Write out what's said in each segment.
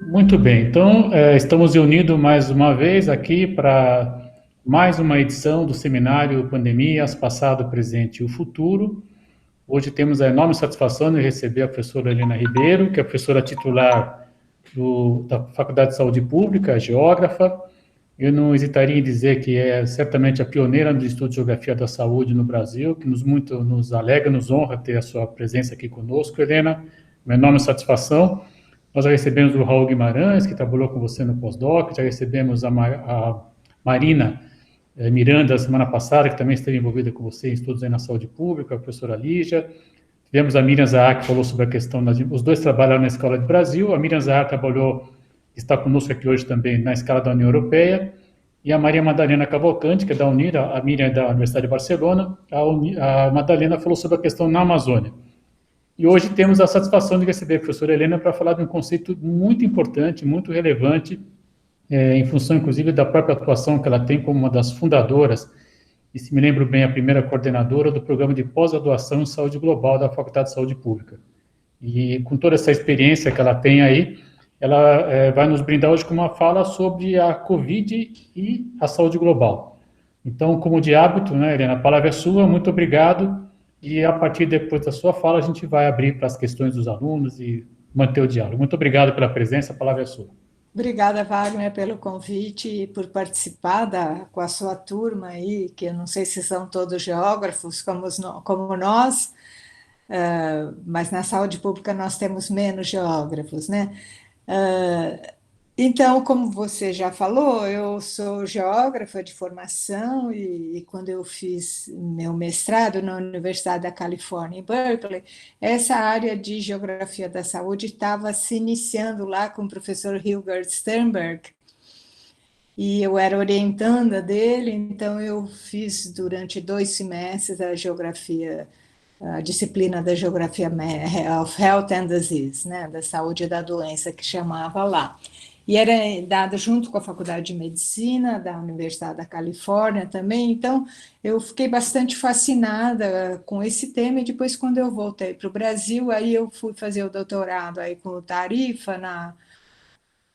Muito bem, então estamos reunidos mais uma vez aqui para mais uma edição do seminário Pandemias, Passado, Presente e o Futuro. Hoje temos a enorme satisfação de receber a professora Helena Ribeiro, que é professora titular da Faculdade de Saúde Pública, geógrafa. Eu não hesitaria em dizer que é certamente a pioneira do estudo de geografia da saúde no Brasil, que muito nos alegra, nos honra ter a sua presença aqui conosco, Helena. Uma enorme satisfação. Nós já recebemos o Raul Guimarães, que trabalhou com você no pós-doc, já recebemos a Marina Miranda, semana passada, que também esteve envolvida com você em estudos aí na saúde pública, a professora Lígia. Tivemos a Miriam Zahar, que falou sobre a questão, os dois trabalharam na Escola de Brasil, a Miriam Zahar trabalhou, está conosco aqui hoje também na escala da União Europeia, e a Maria Madalena Cavalcante, que é da Unira, a Miriam é da Universidade de Barcelona, a Madalena falou sobre a questão na Amazônia. E hoje temos a satisfação de receber a professora Helena para falar de um conceito muito importante, muito relevante, em função, inclusive, da própria atuação que ela tem como uma das fundadoras, e se me lembro bem, a primeira coordenadora do programa de pós-graduação em saúde global da Faculdade de Saúde Pública. E com toda essa experiência que ela tem aí, ela vai nos brindar hoje com uma fala sobre a Covid e a saúde global. Então, como de hábito, né, Helena, a palavra é sua, muito obrigado. E a partir depois da sua fala, a gente vai abrir para as questões dos alunos e manter o diálogo. Muito obrigado pela presença, a palavra é sua. Obrigada, Wagner, pelo convite e por participar com a sua turma aí, que eu não sei se são todos geógrafos como nós, mas na saúde pública nós temos menos geógrafos, né? Então, como você já falou, eu sou geógrafa de formação e quando eu fiz meu mestrado na Universidade da Califórnia, em Berkeley, essa área de geografia da saúde estava se iniciando lá com o professor Hilgard Sternberg, e eu era orientanda dele, então eu fiz durante 2 semestres a disciplina da geografia of Health and Disease, né, da saúde e da doença, que chamava lá. E era dada junto com a Faculdade de Medicina da Universidade da Califórnia também, então eu fiquei bastante fascinada com esse tema, e depois quando eu voltei para o Brasil, aí eu fui fazer o doutorado aí com o Tarifa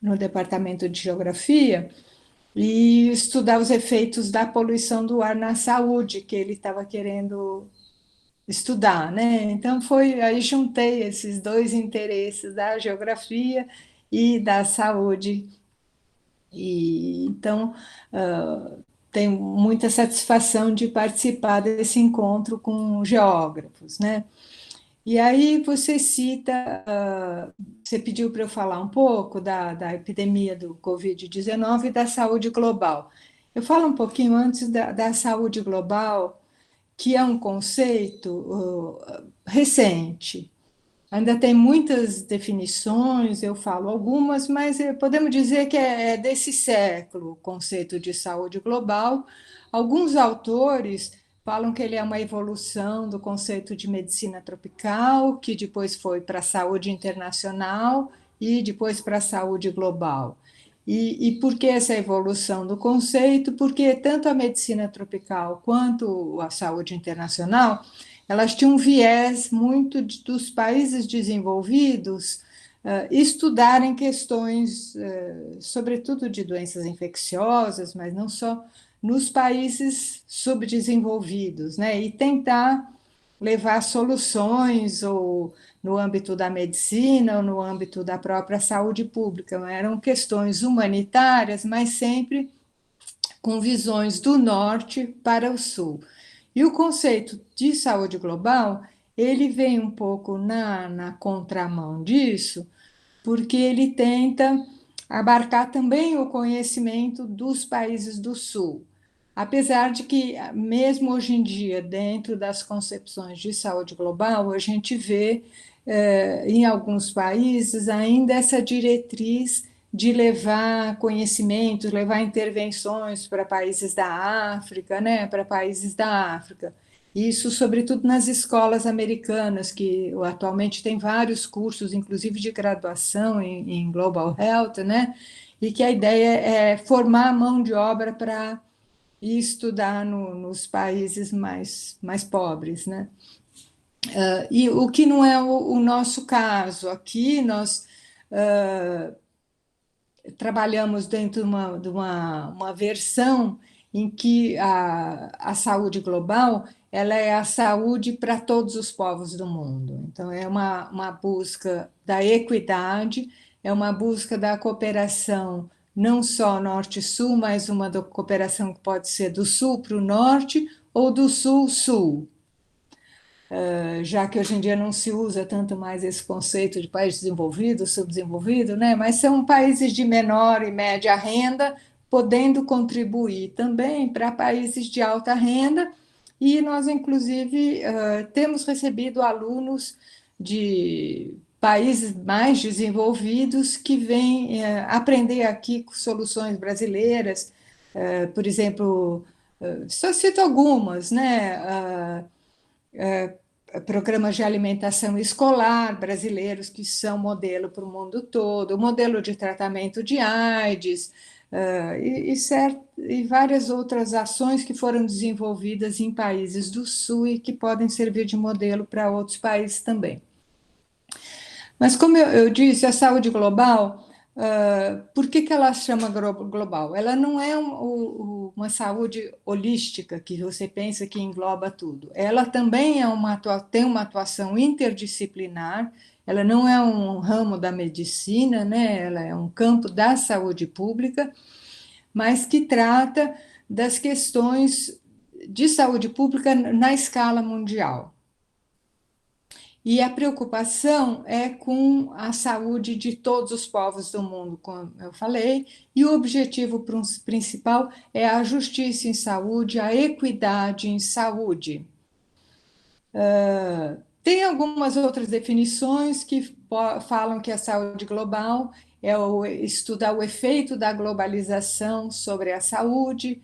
no Departamento de Geografia, e estudar os efeitos da poluição do ar na saúde, que ele estava querendo estudar, né? Então foi aí juntei esses dois interesses da geografia e da saúde, e então tenho muita satisfação de participar desse encontro com geógrafos, né? E aí você cita, você pediu para eu falar um pouco da epidemia do Covid-19 e da saúde global. Eu falo um pouquinho antes da saúde global, que é um conceito recente. Ainda tem muitas definições, eu falo algumas, mas podemos dizer que é desse século o conceito de saúde global. Alguns autores falam que ele é uma evolução do conceito de medicina tropical, que depois foi para a saúde internacional e depois para a saúde global. E por que essa evolução do conceito? Porque tanto a medicina tropical quanto a saúde internacional, elas tinham um viés muito dos países desenvolvidos estudarem questões, sobretudo de doenças infecciosas, mas não só, nos países subdesenvolvidos, né? E tentar levar soluções ou no âmbito da medicina ou no âmbito da própria saúde pública. Eram questões humanitárias, mas sempre com visões do norte para o sul. E o conceito de saúde global, ele vem um pouco na contramão disso, porque ele tenta abarcar também o conhecimento dos países do sul. Apesar de que, mesmo hoje em dia, dentro das concepções de saúde global, a gente vê em alguns países ainda essa diretriz de levar conhecimentos, levar intervenções para países da África, né, para países da África. Isso, sobretudo nas escolas americanas, que atualmente tem vários cursos, inclusive de graduação em Global Health, né? E que a ideia é formar mão de obra para estudar nos países mais pobres, né? E o que não é o nosso caso. Aqui nós trabalhamos dentro de uma versão em que a saúde global ela é a saúde para todos os povos do mundo. Então, é uma busca da equidade, é uma busca da cooperação, não só norte-sul, mas uma cooperação que pode ser do sul para o norte ou do sul-sul, já que hoje em dia não se usa tanto mais esse conceito de país desenvolvido, subdesenvolvido, né? Mas são países de menor e média renda, podendo contribuir também para países de alta renda, e nós, inclusive, temos recebido alunos de países mais desenvolvidos que vêm aprender aqui com soluções brasileiras, por exemplo, só cito algumas, né? Programas de alimentação escolar brasileiros que são modelo para o mundo todo, o modelo de tratamento de AIDS, e várias outras ações que foram desenvolvidas em países do Sul e que podem servir de modelo para outros países também. Mas, como eu disse, a saúde global, por que ela chama global? Ela não é uma saúde holística, que você pensa que engloba tudo. Ela também tem uma atuação interdisciplinar, ela não é um ramo da medicina, né? Ela é um campo da saúde pública, mas que trata das questões de saúde pública na escala mundial. E a preocupação é com a saúde de todos os povos do mundo, como eu falei, e o objetivo principal é a justiça em saúde, a equidade em saúde. Tem algumas outras definições que falam que a saúde global é estudar o efeito da globalização sobre a saúde.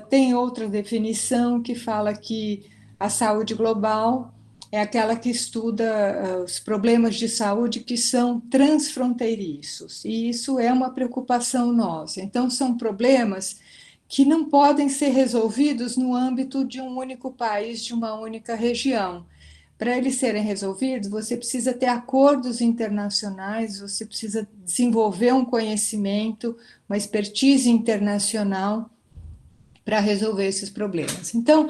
Tem outra definição que fala que a saúde global é aquela que estuda os problemas de saúde que são transfronteiriços, e isso é uma preocupação nossa. Então, são problemas que não podem ser resolvidos no âmbito de um único país, de uma única região. Para eles serem resolvidos, você precisa ter acordos internacionais, você precisa desenvolver um conhecimento, uma expertise internacional para resolver esses problemas. Então,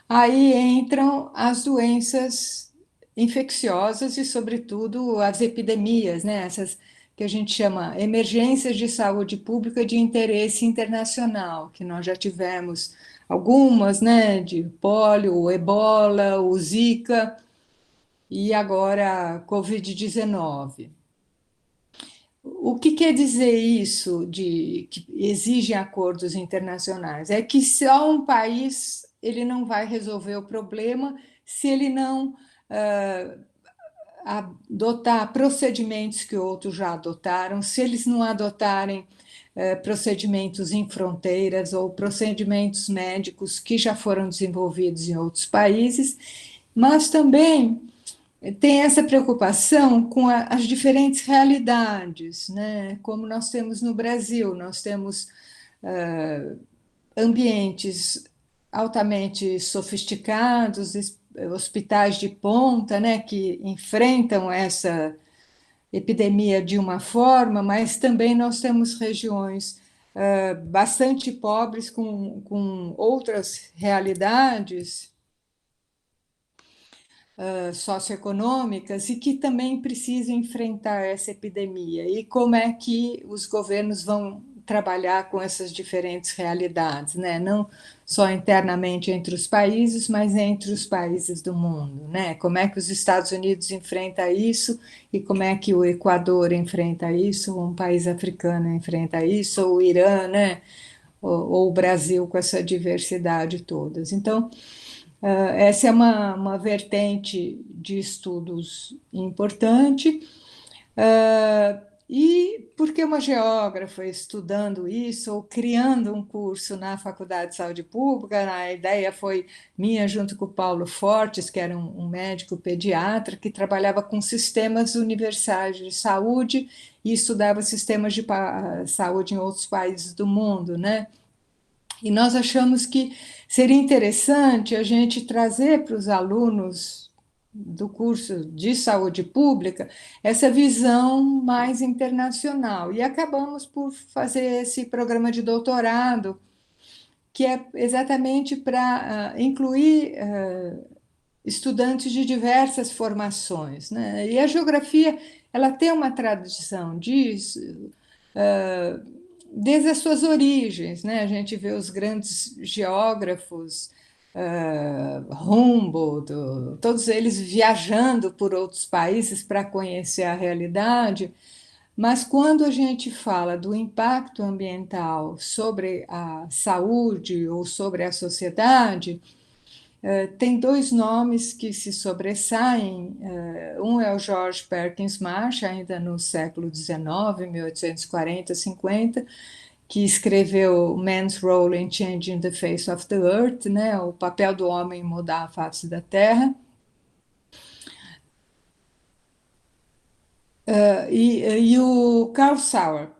aí entram as doenças infecciosas e, sobretudo, as epidemias, né? Essas que a gente chama emergências de saúde pública de interesse internacional, que nós já tivemos algumas, né? De pólio, o ebola, o zika e agora a Covid-19. O que quer dizer isso de que exigem acordos internacionais? É que só um país ele não vai resolver o problema se ele não adotar procedimentos que outros já adotaram, se eles não adotarem procedimentos em fronteiras ou procedimentos médicos que já foram desenvolvidos em outros países, mas também tem essa preocupação com as diferentes realidades, né? Como nós temos no Brasil, nós temos ambientes altamente sofisticados, hospitais de ponta, né, que enfrentam essa epidemia de uma forma, mas também nós temos regiões bastante pobres com outras realidades socioeconômicas e que também precisam enfrentar essa epidemia. E como é que os governos vão trabalhar com essas diferentes realidades, né? Não só internamente entre os países, mas entre os países do mundo, né? Como é que os Estados Unidos enfrentam isso e como é que o Equador enfrenta isso, ou um país africano enfrenta isso, ou o Irã, né? Ou o Brasil com essa diversidade todas. Então, essa é uma vertente de estudos importante. E porque uma geógrafa estudando isso, ou criando um curso na Faculdade de Saúde Pública, a ideia foi minha, junto com o Paulo Fortes, que era um médico pediatra, que trabalhava com sistemas universais de saúde e estudava sistemas de saúde em outros países do mundo, né? E nós achamos que seria interessante a gente trazer para os alunos do curso de saúde pública essa visão mais internacional. E acabamos por fazer esse programa de doutorado, que é exatamente para incluir estudantes de diversas formações, né? E a geografia, ela tem uma tradição disso, desde as suas origens, né? A gente vê os grandes geógrafos, Humboldt, todos eles viajando por outros países para conhecer a realidade, mas quando a gente fala do impacto ambiental sobre a saúde ou sobre a sociedade, tem dois nomes que se sobressaem. Um é o George Perkins Marsh, ainda no século XIX, 1840, 50, que escreveu Man's Role in Changing the Face of the Earth, né, o papel do homem em mudar a face da Terra. E o Carl Sauer,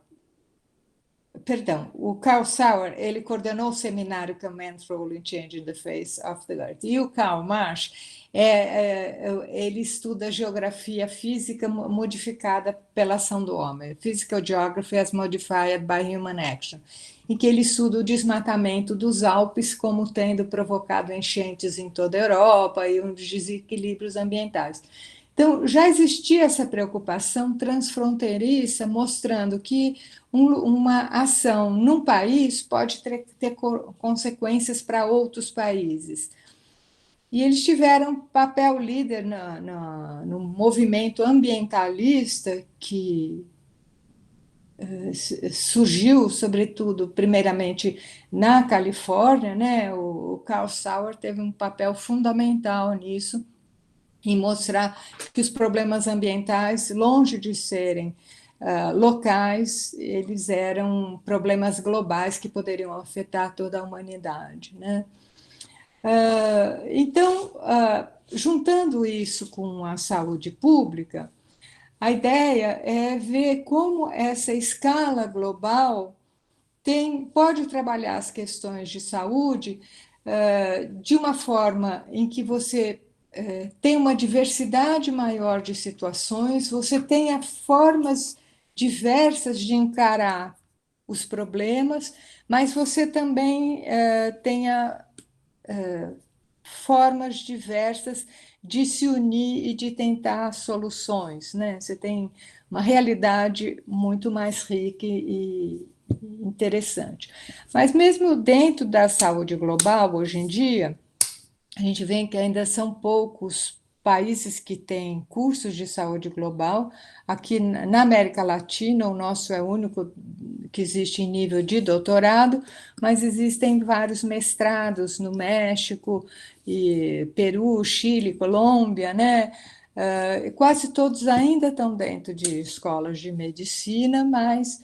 perdão, o Carl Sauer, ele coordenou o seminário que é Man's Role in Changing the Face of the Earth. E o Karl Marx, ele estuda geografia física modificada pela ação do homem, Physical Geography as Modified by Human Action, em que ele estuda o desmatamento dos Alpes como tendo provocado enchentes em toda a Europa e um desequilíbrios ambientais. Então, já existia essa preocupação transfronteiriça, mostrando que uma ação num país pode ter consequências para outros países. E eles tiveram papel líder no movimento ambientalista que surgiu, sobretudo, primeiramente na Califórnia, né? O Carl Sauer teve um papel fundamental nisso, em mostrar que os problemas ambientais, longe de serem locais, eles eram problemas globais que poderiam afetar toda a humanidade, né? Então, juntando isso com a saúde pública, a ideia é ver como essa escala global pode trabalhar as questões de saúde de uma forma em que você tem uma diversidade maior de situações, você tenha formas diversas de encarar os problemas, mas você também tenha formas diversas de se unir e de tentar soluções, né? Você tem uma realidade muito mais rica e interessante. Mas mesmo dentro da saúde global, hoje em dia, a gente vê que ainda são poucos países que têm cursos de saúde global. Aqui na América Latina, o nosso é o único que existe em nível de doutorado, mas existem vários mestrados no México, e Peru, Chile, Colômbia, né? Quase todos ainda estão dentro de escolas de medicina, mas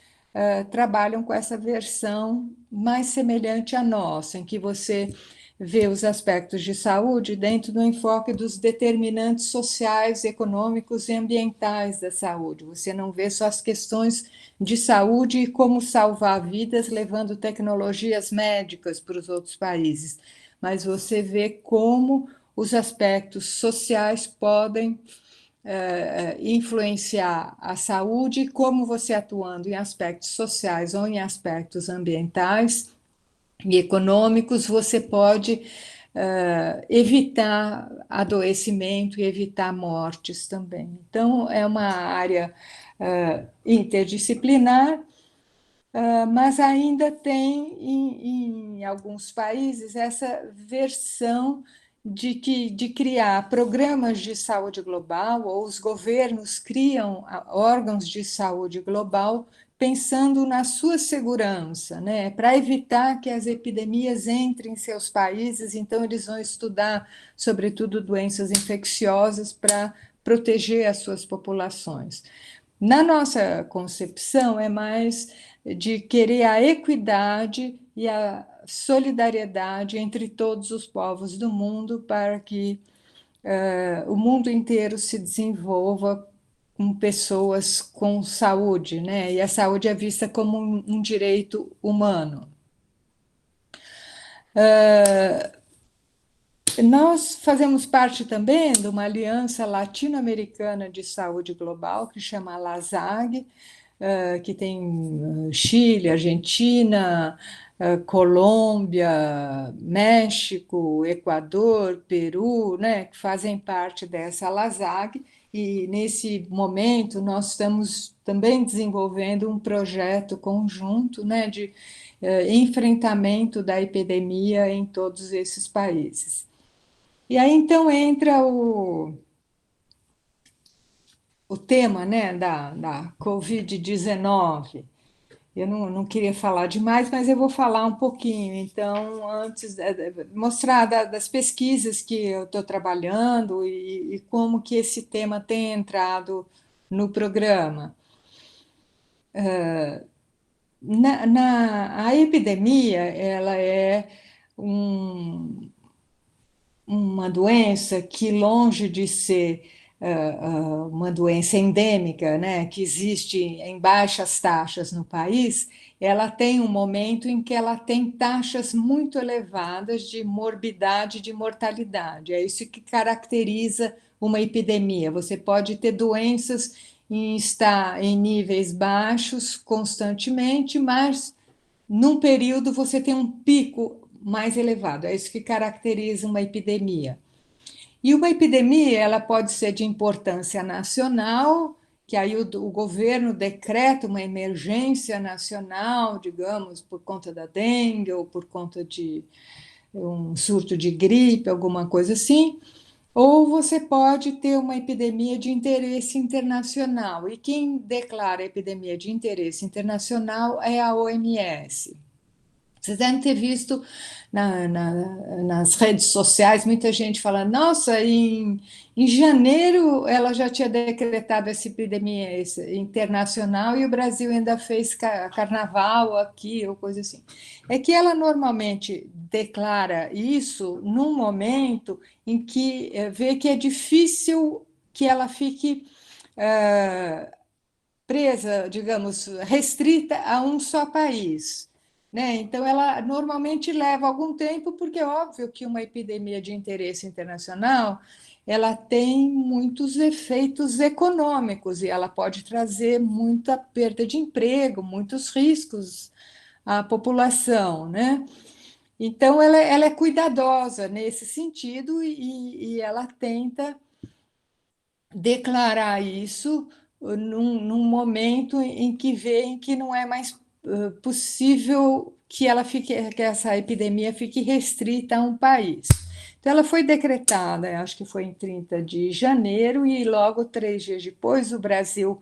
trabalham com essa versão mais semelhante à nossa, em que você vê os aspectos de saúde dentro do enfoque dos determinantes sociais, econômicos e ambientais da saúde. Você não vê só as questões de saúde e como salvar vidas levando tecnologias médicas para os outros países, mas você vê como os aspectos sociais podem influenciar a saúde, e como você atuando em aspectos sociais ou em aspectos ambientais e econômicos, você pode evitar adoecimento e evitar mortes também. Então, é uma área interdisciplinar, mas ainda tem em alguns países essa versão de criar programas de saúde global, ou os governos criam órgãos de saúde global pensando na sua segurança, né? Para evitar que as epidemias entrem em seus países, então eles vão estudar, sobretudo, doenças infecciosas para proteger as suas populações. Na nossa concepção, é mais de querer a equidade e a solidariedade entre todos os povos do mundo para que o mundo inteiro se desenvolva com pessoas com saúde, né? E a saúde é vista como um direito humano. Nós fazemos parte também de uma aliança latino-americana de saúde global, que chama LASAG, que tem Chile, Argentina, Colômbia, México, Equador, Peru, né, que fazem parte dessa LASAG, e nesse momento nós estamos também desenvolvendo um projeto conjunto, né, de enfrentamento da epidemia em todos esses países. E aí então entra o tema, né, da Covid-19. Eu não queria falar demais, mas eu vou falar um pouquinho. Então, antes, mostrar das pesquisas que eu estou trabalhando e como que esse tema tem entrado no programa. A epidemia, ela é um, uma doença que, longe de ser uma doença endêmica, né, que existe em baixas taxas no país, ela tem um momento em que ela tem taxas muito elevadas de morbidade e de mortalidade. É isso que caracteriza uma epidemia. Você pode ter doenças estar em níveis baixos constantemente, mas num período você tem um pico mais elevado. É isso que caracteriza uma epidemia. E uma epidemia, ela pode ser de importância nacional, que aí o governo decreta uma emergência nacional, digamos, por conta da dengue ou por conta de um surto de gripe, alguma coisa assim. Ou você pode ter uma epidemia de interesse internacional. E quem declara a epidemia de interesse internacional é a OMS. Vocês devem ter visto nas redes sociais muita gente falando: nossa, em janeiro ela já tinha decretado essa epidemia internacional e o Brasil ainda fez carnaval aqui, ou coisa assim. É que ela normalmente declara isso num momento em que vê que é difícil que ela fique presa, digamos, restrita a um só país. Né? Então, ela normalmente leva algum tempo, porque é óbvio que uma epidemia de interesse internacional ela tem muitos efeitos econômicos e ela pode trazer muita perda de emprego, muitos riscos à população, né? Então, ela é cuidadosa nesse sentido e ela tenta declarar isso num momento em que vê que não é mais possível que ela fique, que essa epidemia fique restrita a um país. Então, ela foi decretada, acho que foi em 30 de janeiro, e logo 3 dias depois o Brasil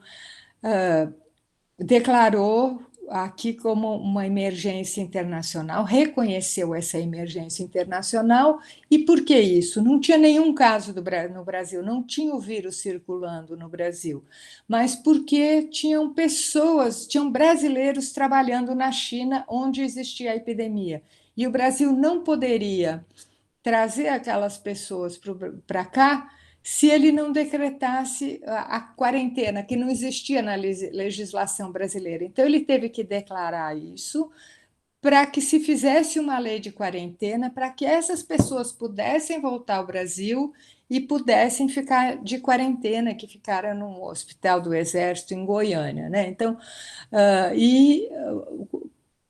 declarou aqui como uma emergência internacional, reconheceu essa emergência internacional. E por que isso? Não tinha nenhum caso no Brasil, não tinha o vírus circulando no Brasil, mas porque tinham pessoas, tinham brasileiros trabalhando na China, onde existia a epidemia. E o Brasil não poderia trazer aquelas pessoas para cá se ele não decretasse a quarentena, que não existia na legislação brasileira. Então, ele teve que declarar isso para que se fizesse uma lei de quarentena, para que essas pessoas pudessem voltar ao Brasil e pudessem ficar de quarentena, que ficaram no Hospital do Exército em Goiânia. Né? Então,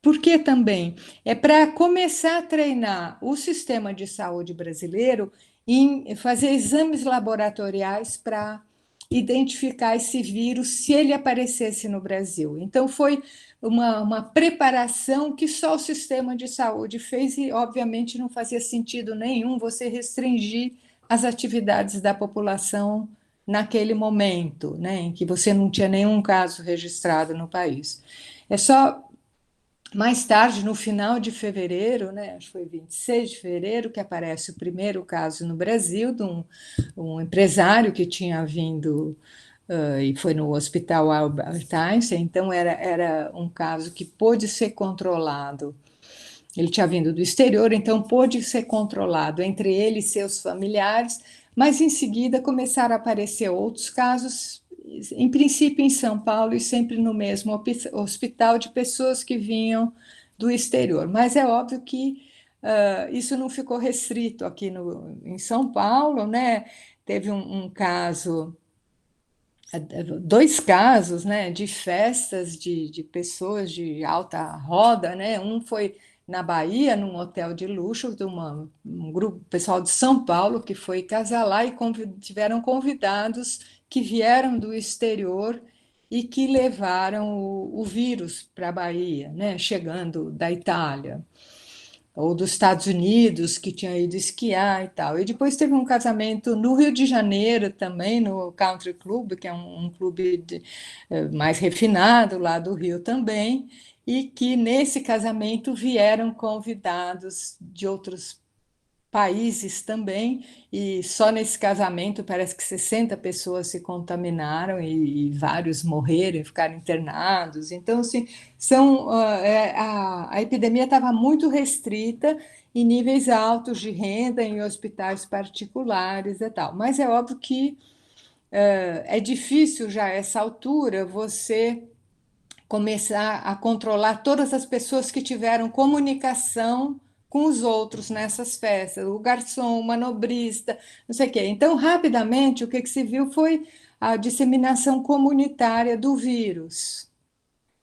por que também? É para começar a treinar o sistema de saúde brasileiro em fazer exames laboratoriais para identificar esse vírus se ele aparecesse no Brasil. Então, foi uma preparação que só o sistema de saúde fez e, obviamente, não fazia sentido nenhum você restringir as atividades da população naquele momento, né, em que você não tinha nenhum caso registrado no país. É só mais tarde, no final de fevereiro, né, acho que foi 26 de fevereiro, que aparece o primeiro caso no Brasil de um empresário que tinha vindo e foi no Hospital Albert Einstein. Então, era um caso que pôde ser controlado. Ele tinha vindo do exterior, então pôde ser controlado entre ele e seus familiares, mas em seguida começaram a aparecer outros casos, em princípio em São Paulo e sempre no mesmo hospital, de pessoas que vinham do exterior. Mas é óbvio que isso não ficou restrito aqui em São Paulo, né? Teve um caso, dois casos, né, de festas de pessoas de alta roda, né? Um foi na Bahia, num hotel de luxo, um grupo pessoal de São Paulo que foi casar lá e tiveram convidados que vieram do exterior e que levaram o vírus para a Bahia, né, chegando da Itália ou dos Estados Unidos, que tinha ido esquiar e tal. E depois teve um casamento no Rio de Janeiro também, no Country Club, que é um clube mais refinado lá do Rio também, e que nesse casamento vieram convidados de outros países também, e só nesse casamento parece que 60 pessoas se contaminaram e vários morreram, ficaram internados. Então, assim, a epidemia estava muito restrita em níveis altos de renda, em hospitais particulares e tal. Mas é óbvio que é difícil já a essa altura você começar a controlar todas as pessoas que tiveram comunicação com os outros nessas festas, o garçom, o manobrista, não sei o quê. Então, rapidamente, o que se viu foi a disseminação comunitária do vírus.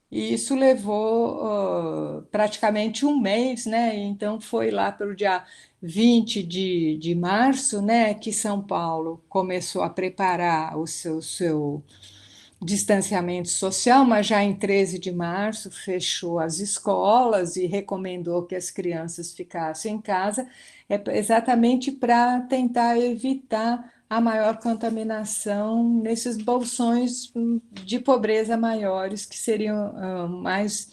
E isso levou praticamente um mês, né? Então, foi lá pelo dia 20 de março, né, que São Paulo começou a preparar o seu distanciamento social, mas já em 13 de março fechou as escolas e recomendou que as crianças ficassem em casa, exatamente para tentar evitar a maior contaminação nesses bolsões de pobreza maiores, que seriam mais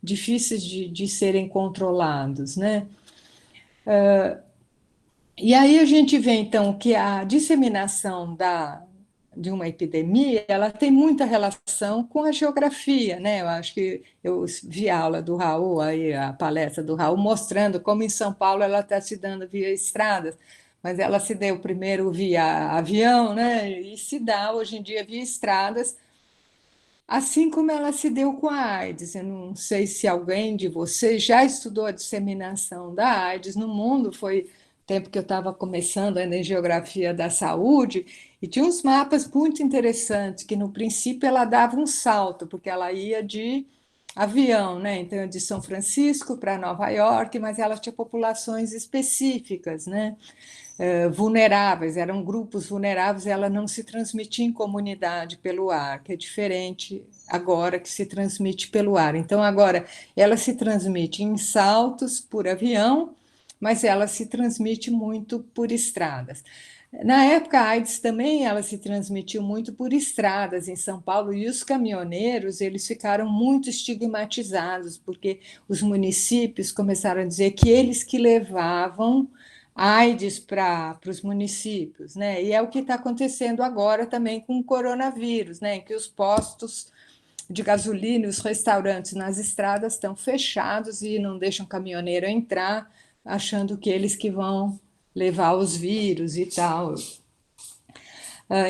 difíceis de serem controlados, né? E aí a gente vê, então, que a disseminação de uma epidemia, ela tem muita relação com a geografia, né? Eu acho que eu vi a aula do Raul, aí a palestra do Raul, mostrando como em São Paulo ela está se dando via estradas, mas ela se deu primeiro via avião, né? E se dá hoje em dia via estradas, assim como ela se deu com a AIDS. Eu não sei se alguém de vocês já estudou a disseminação da AIDS no mundo, foi o tempo que eu estava começando ainda em geografia da saúde, e tinha uns mapas muito interessantes, que no princípio ela dava um salto, porque ela ia de avião, né? Então, de São Francisco para Nova York, mas ela tinha populações específicas, né? Vulneráveis, eram grupos vulneráveis, ela não se transmitia em comunidade pelo ar, que é diferente agora que se transmite pelo ar. Então, agora ela se transmite em saltos por avião, mas ela se transmite muito por estradas. Na época, a AIDS também ela se transmitiu muito por estradas em São Paulo, e os caminhoneiros eles ficaram muito estigmatizados, porque os municípios começaram a dizer que eles que levavam AIDS para os municípios, né? E é o que está acontecendo agora também com o coronavírus, né? Em que os postos de gasolina, os restaurantes nas estradas estão fechados e não deixam caminhoneiro entrar, achando que eles que vão levar os vírus e tal.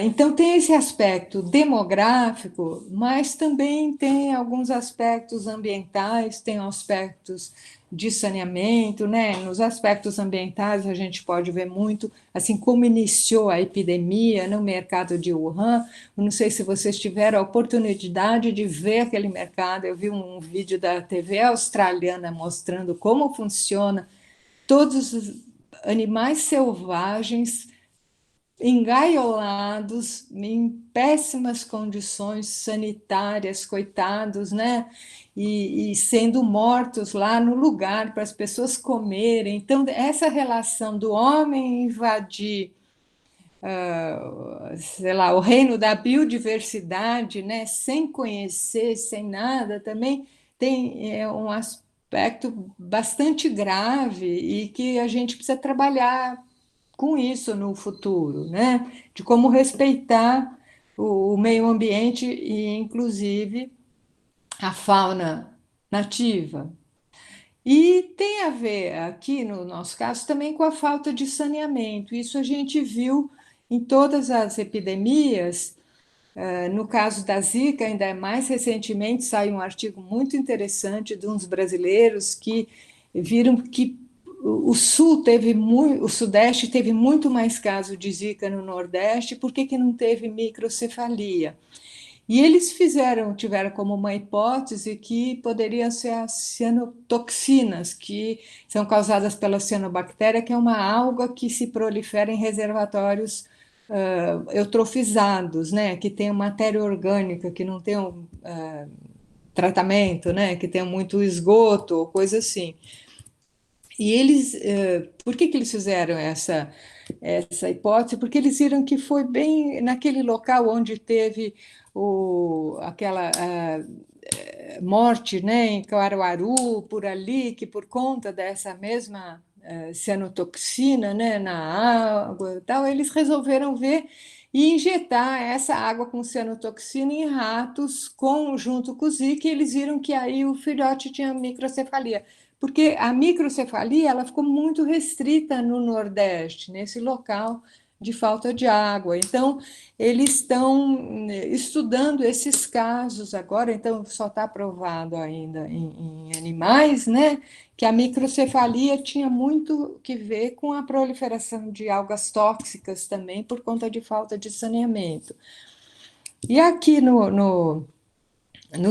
Então, tem esse aspecto demográfico, mas também tem alguns aspectos ambientais, tem aspectos de saneamento, né? Nos aspectos ambientais, a gente pode ver muito, assim, como iniciou a epidemia no mercado de Wuhan. Eu não sei se vocês tiveram a oportunidade de ver aquele mercado. Eu vi um vídeo da TV australiana mostrando como funciona todos os animais selvagens engaiolados, em péssimas condições sanitárias, coitados, né? E sendo mortos lá no lugar para as pessoas comerem. Então, essa relação do homem invadir, sei lá, o reino da biodiversidade, né? Sem conhecer, sem nada, também tem um aspecto bastante grave e que a gente precisa trabalhar com isso no futuro, né? De como respeitar o meio ambiente e, inclusive, a fauna nativa. E tem a ver, aqui no nosso caso, também com a falta de saneamento. Isso a gente viu em todas as epidemias. No caso da Zika, ainda mais recentemente, saiu um artigo muito interessante de uns brasileiros que viram que o Sul teve muito, o Sudeste teve muito mais caso de Zika no Nordeste, por que não teve microcefalia? E eles tiveram como uma hipótese que poderiam ser as cianotoxinas, que são causadas pela cianobactéria, que é uma alga que se prolifera em reservatórios eutrofizados, né, que tem matéria orgânica, que não tem tratamento, né, que tem muito esgoto ou coisa assim. E eles, por que eles fizeram essa hipótese? Porque eles viram que foi bem naquele local onde teve aquela morte, né, em Caruaru, por ali, que por conta dessa mesma cianotoxina, né, na água e tal, eles resolveram ver e injetar essa água com cianotoxina em ratos junto com o Zika, e eles viram que aí o filhote tinha microcefalia. Porque a microcefalia ela ficou muito restrita no Nordeste, nesse local de falta de água. Então, eles estão estudando esses casos agora, então só está provado ainda em animais, né, que a microcefalia tinha muito que ver com a proliferação de algas tóxicas também, por conta de falta de saneamento. E aqui no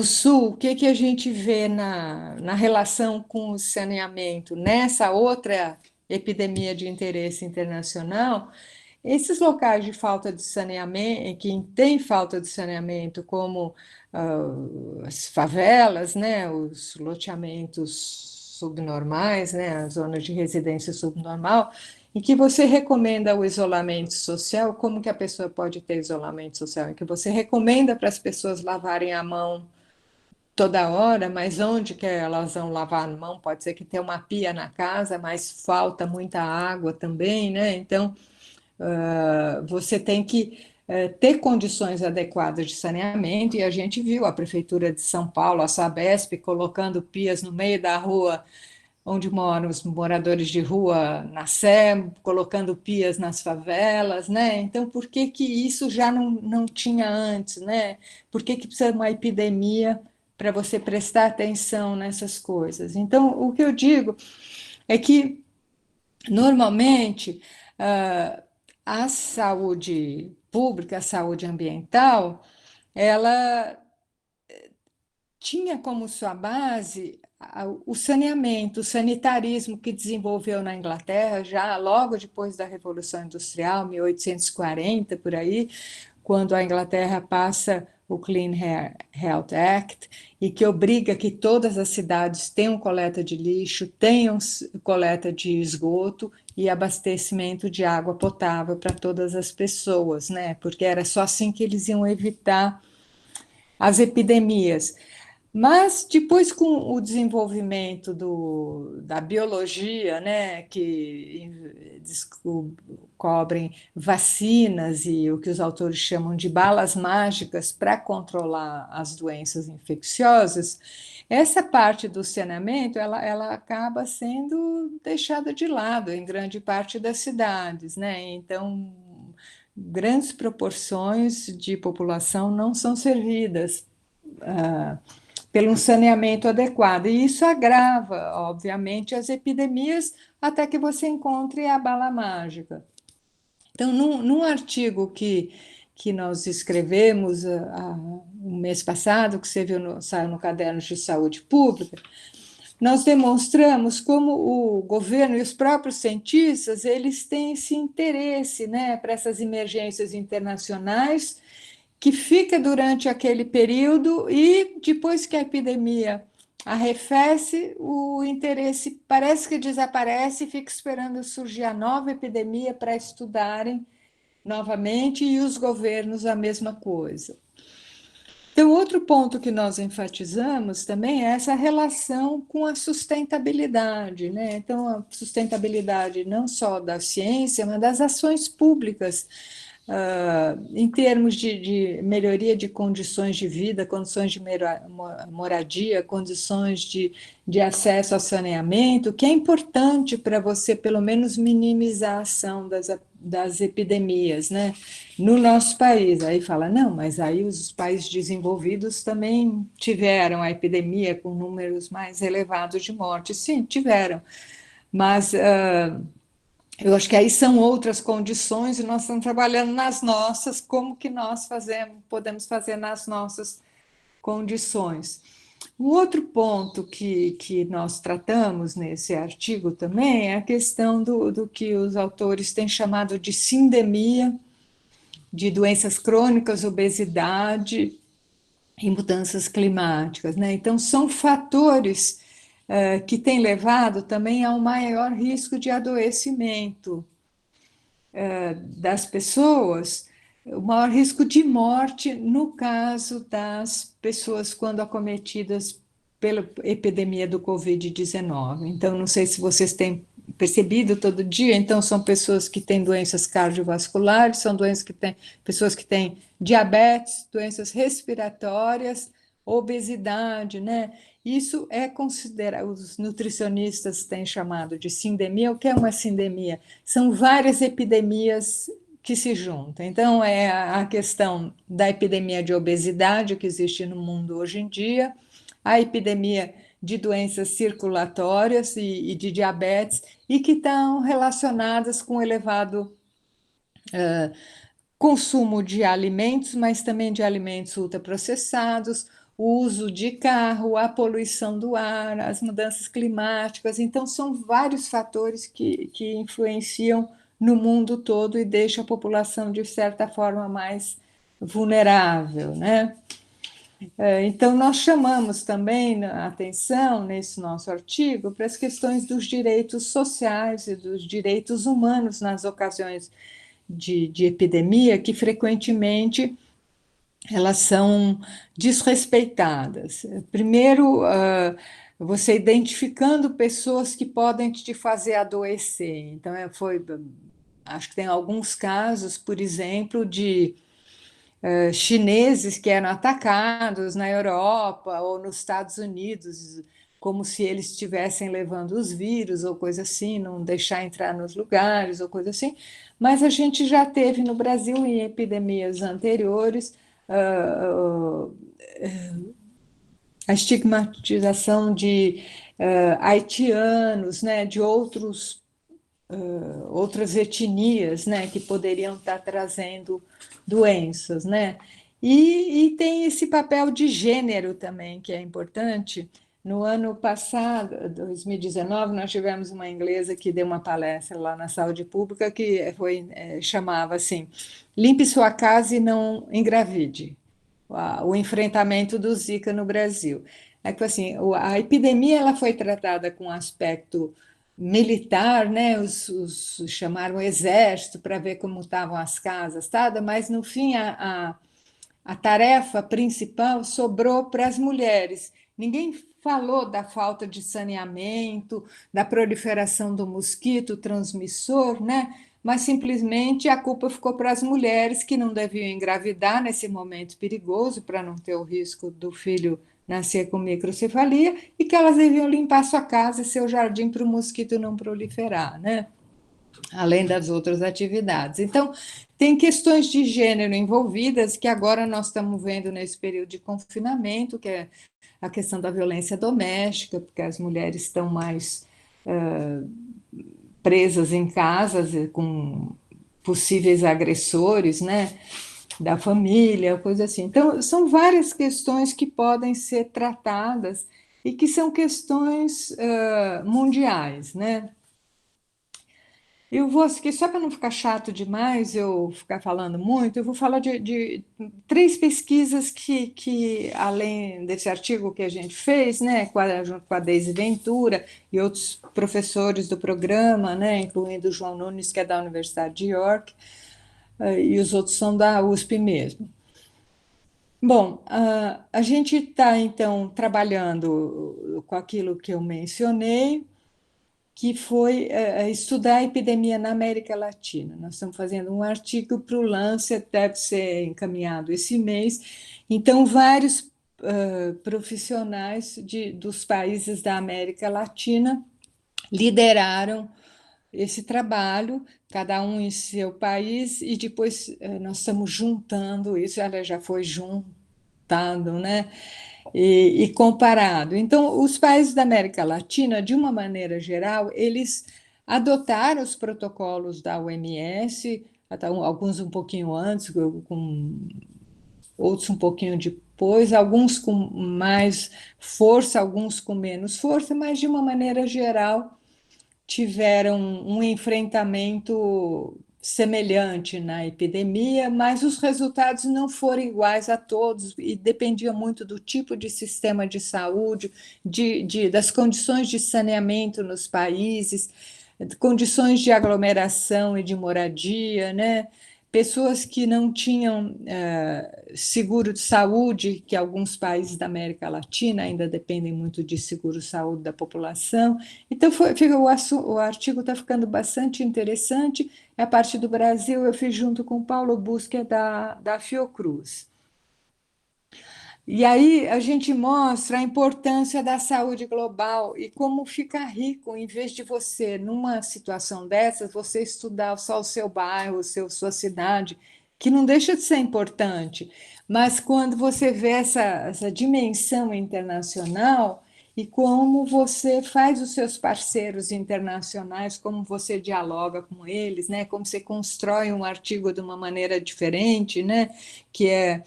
Sul, o que a gente vê na relação com o saneamento, nessa outra epidemia de interesse internacional, esses locais de falta de saneamento, que tem falta de saneamento, como as favelas, né, os loteamentos subnormais, né, as zonas de residência subnormal, em que você recomenda o isolamento social, como que a pessoa pode ter isolamento social? Em que você recomenda para as pessoas lavarem a mão toda hora, mas onde que elas vão lavar a mão? Pode ser que tenha uma pia na casa, mas falta muita água também, né? Então, você tem que ter condições adequadas de saneamento, e a gente viu a Prefeitura de São Paulo, a Sabesp, colocando pias no meio da rua onde moram os moradores de rua na Sé, colocando pias nas favelas, né? Então, por que que isso já não tinha antes, né? Por que que precisa de uma epidemia para você prestar atenção nessas coisas? Então, o que eu digo é que, normalmente, a saúde pública, a saúde ambiental, ela tinha como sua base o saneamento, o sanitarismo que desenvolveu na Inglaterra já logo depois da Revolução Industrial, 1840, por aí, quando a Inglaterra passa o Clean Air Health Act, e que obriga que todas as cidades tenham coleta de lixo, tenham coleta de esgoto e abastecimento de água potável para todas as pessoas, né? Porque era só assim que eles iam evitar as epidemias. Mas depois, com o desenvolvimento da biologia, né, que descobrem vacinas e o que os autores chamam de balas mágicas para controlar as doenças infecciosas, essa parte do saneamento ela acaba sendo deixada de lado em grande parte das cidades, né? Então, grandes proporções de população não são servidas pelo saneamento adequado. E isso agrava, obviamente, as epidemias até que você encontre a bala mágica. Então, num artigo que nós escrevemos um mês passado, que você viu saiu no Caderno de Saúde Pública, nós demonstramos como o governo e os próprios cientistas eles têm esse interesse, né, para essas emergências internacionais, que fica durante aquele período, e depois que a epidemia arrefece, o interesse parece que desaparece e fica esperando surgir a nova epidemia para estudarem novamente, e os governos a mesma coisa. Então, outro ponto que nós enfatizamos também é essa relação com a sustentabilidade, né? Então, a sustentabilidade não só da ciência, mas das ações públicas, em termos de melhoria de condições de vida, condições de moradia, condições de acesso ao saneamento, que é importante para você, pelo menos, minimizar a ação das epidemias, né? No nosso país. Aí fala, não, mas aí os países desenvolvidos também tiveram a epidemia com números mais elevados de mortes. Sim, tiveram. Mas eu acho que aí são outras condições e nós estamos trabalhando nas nossas, como que nós podemos fazer nas nossas condições. Um outro ponto que nós tratamos nesse artigo também é a questão do que os autores têm chamado de sindemia, de doenças crônicas, obesidade e mudanças climáticas, né? Então, são fatores que têm levado também ao maior risco de adoecimento das pessoas, o maior risco de morte no caso das pessoas quando acometidas pela epidemia do Covid-19. Então, não sei se vocês têm percebido todo dia, então são pessoas que têm doenças cardiovasculares, são doenças que têm pessoas que têm diabetes, doenças respiratórias, obesidade, né? Isso é considerado, os nutricionistas têm chamado de sindemia. O que é uma sindemia? São várias epidemias que se juntam. Então, é a questão da epidemia de obesidade que existe no mundo hoje em dia, a epidemia de doenças circulatórias e de diabetes, e que estão relacionadas com elevado consumo de alimentos, mas também de alimentos ultraprocessados, o uso de carro, a poluição do ar, as mudanças climáticas. Então, são vários fatores que influenciam no mundo todo e deixam a população, de certa forma, mais vulnerável, né? Então, nós chamamos também a atenção nesse nosso artigo para as questões dos direitos sociais e dos direitos humanos nas ocasiões de epidemia, que frequentemente elas são desrespeitadas. Primeiro, você identificando pessoas que podem te fazer adoecer. Então, acho que tem alguns casos, por exemplo, de chineses que eram atacados na Europa ou nos Estados Unidos, como se eles estivessem levando os vírus ou coisa assim, não deixar entrar nos lugares ou coisa assim. Mas a gente já teve no Brasil, em epidemias anteriores, a estigmatização de haitianos, né, de outras etnias, né, que poderiam estar trazendo doenças, né? E tem esse papel de gênero também, que é importante. No ano passado, 2019, nós tivemos uma inglesa que deu uma palestra lá na saúde pública que chamava assim: limpe sua casa e não engravide. O enfrentamento do Zika no Brasil. É que assim, a epidemia ela foi tratada com aspecto militar, né? Os chamaram o exército para ver como estavam as casas, tá? Mas no fim a tarefa principal sobrou para as mulheres. Ninguém falou da falta de saneamento, da proliferação do mosquito transmissor, né? Mas simplesmente a culpa ficou para as mulheres que não deviam engravidar nesse momento perigoso para não ter o risco do filho nascer com microcefalia e que elas deviam limpar sua casa e seu jardim para o mosquito não proliferar, né? Além das outras atividades. Então, tem questões de gênero envolvidas que agora nós estamos vendo nesse período de confinamento, que é a questão da violência doméstica, porque as mulheres estão mais presas em casas com possíveis agressores, né, da família, coisa assim. Então, são várias questões que podem ser tratadas e que são questões mundiais, né? Eu vou aqui, só para não ficar chato demais, eu ficar falando muito, eu vou falar de três pesquisas além desse artigo que a gente fez, né, junto com a Deise Ventura e outros professores do programa, né, incluindo o João Nunes, que é da Universidade de York, e os outros são da USP mesmo. Bom, a gente está, então, trabalhando com aquilo que eu mencionei, que foi estudar a epidemia na América Latina. Nós estamos fazendo um artigo para o Lancet, deve ser encaminhado esse mês. Então, vários profissionais dos países da América Latina lideraram esse trabalho, cada um em seu país, e depois nós estamos juntando isso, ela já foi juntando, né? e comparado. Então, os países da América Latina, de uma maneira geral, eles adotaram os protocolos da OMS, até alguns um pouquinho antes, com outros um pouquinho depois, alguns com mais força, alguns com menos força, mas de uma maneira geral tiveram um enfrentamento semelhante na epidemia, mas os resultados não foram iguais a todos e dependia muito do tipo de sistema de saúde, das condições de saneamento nos países, condições de aglomeração e de moradia, né? Pessoas que não tinham seguro de saúde, que alguns países da América Latina ainda dependem muito de seguro de saúde da população. Então, o artigo está ficando bastante interessante. A parte do Brasil eu fiz junto com o Paulo Busque, da Fiocruz. E aí a gente mostra a importância da saúde global e como fica rico, em vez de você, numa situação dessas, você estudar só o seu bairro, sua cidade, que não deixa de ser importante, mas quando você vê essa dimensão internacional e como você faz os seus parceiros internacionais, como você dialoga com eles, né? Como você constrói um artigo de uma maneira diferente, né? Que é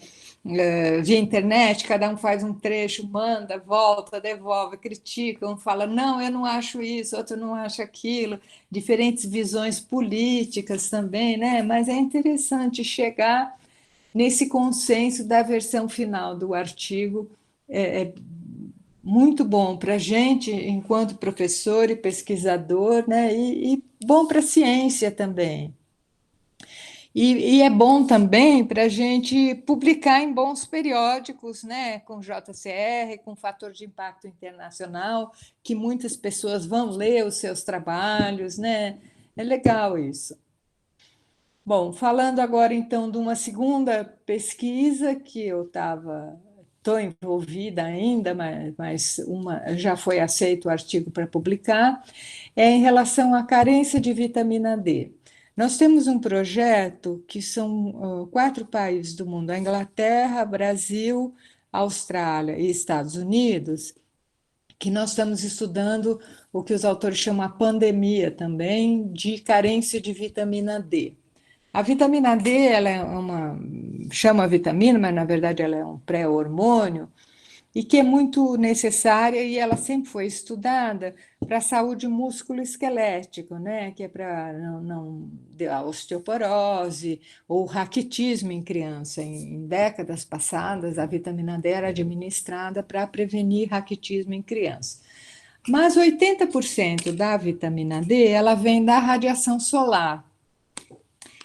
via internet, cada um faz um trecho, manda, volta, devolve, critica, um fala, não, eu não acho isso, outro não acha aquilo, diferentes visões políticas também, né? Mas é interessante chegar nesse consenso da versão final do artigo, é muito bom para a gente, enquanto professor e pesquisador, né? E bom para a ciência também. E é bom também para a gente publicar em bons periódicos, né, com JCR, com fator de impacto internacional, que muitas pessoas vão ler os seus trabalhos, né? É legal isso. Bom, falando agora então de uma segunda pesquisa que eu estou envolvida ainda, mas já foi aceito o artigo para publicar, é em relação à carência de vitamina D. Nós temos um projeto que são 4 países do mundo: a Inglaterra, Brasil, Austrália e Estados Unidos, que nós estamos estudando o que os autores chamam a pandemia também de carência de vitamina D. A vitamina D, ela é chama vitamina, mas na verdade ela é um pré-hormônio e que é muito necessária e ela sempre foi estudada para a saúde músculo-esquelética, né? Que é para não a osteoporose ou raquitismo em criança. Em décadas passadas, a vitamina D era administrada para prevenir raquitismo em criança. Mas 80% da vitamina D ela vem da radiação solar.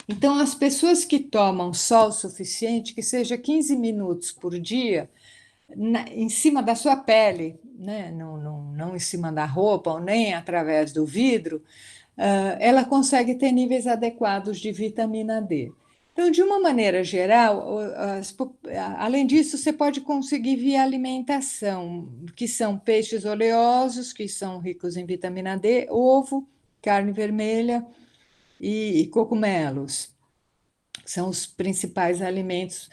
Então, as pessoas que tomam sol suficiente, que seja 15 minutos por dia, em cima da sua pele, né? Não em cima da roupa ou nem através do vidro, ela consegue ter níveis adequados de vitamina D. Então, de uma maneira geral, além disso, você pode conseguir via alimentação, que são peixes oleosos, que são ricos em vitamina D, ovo, carne vermelha e cogumelos. São os principais alimentos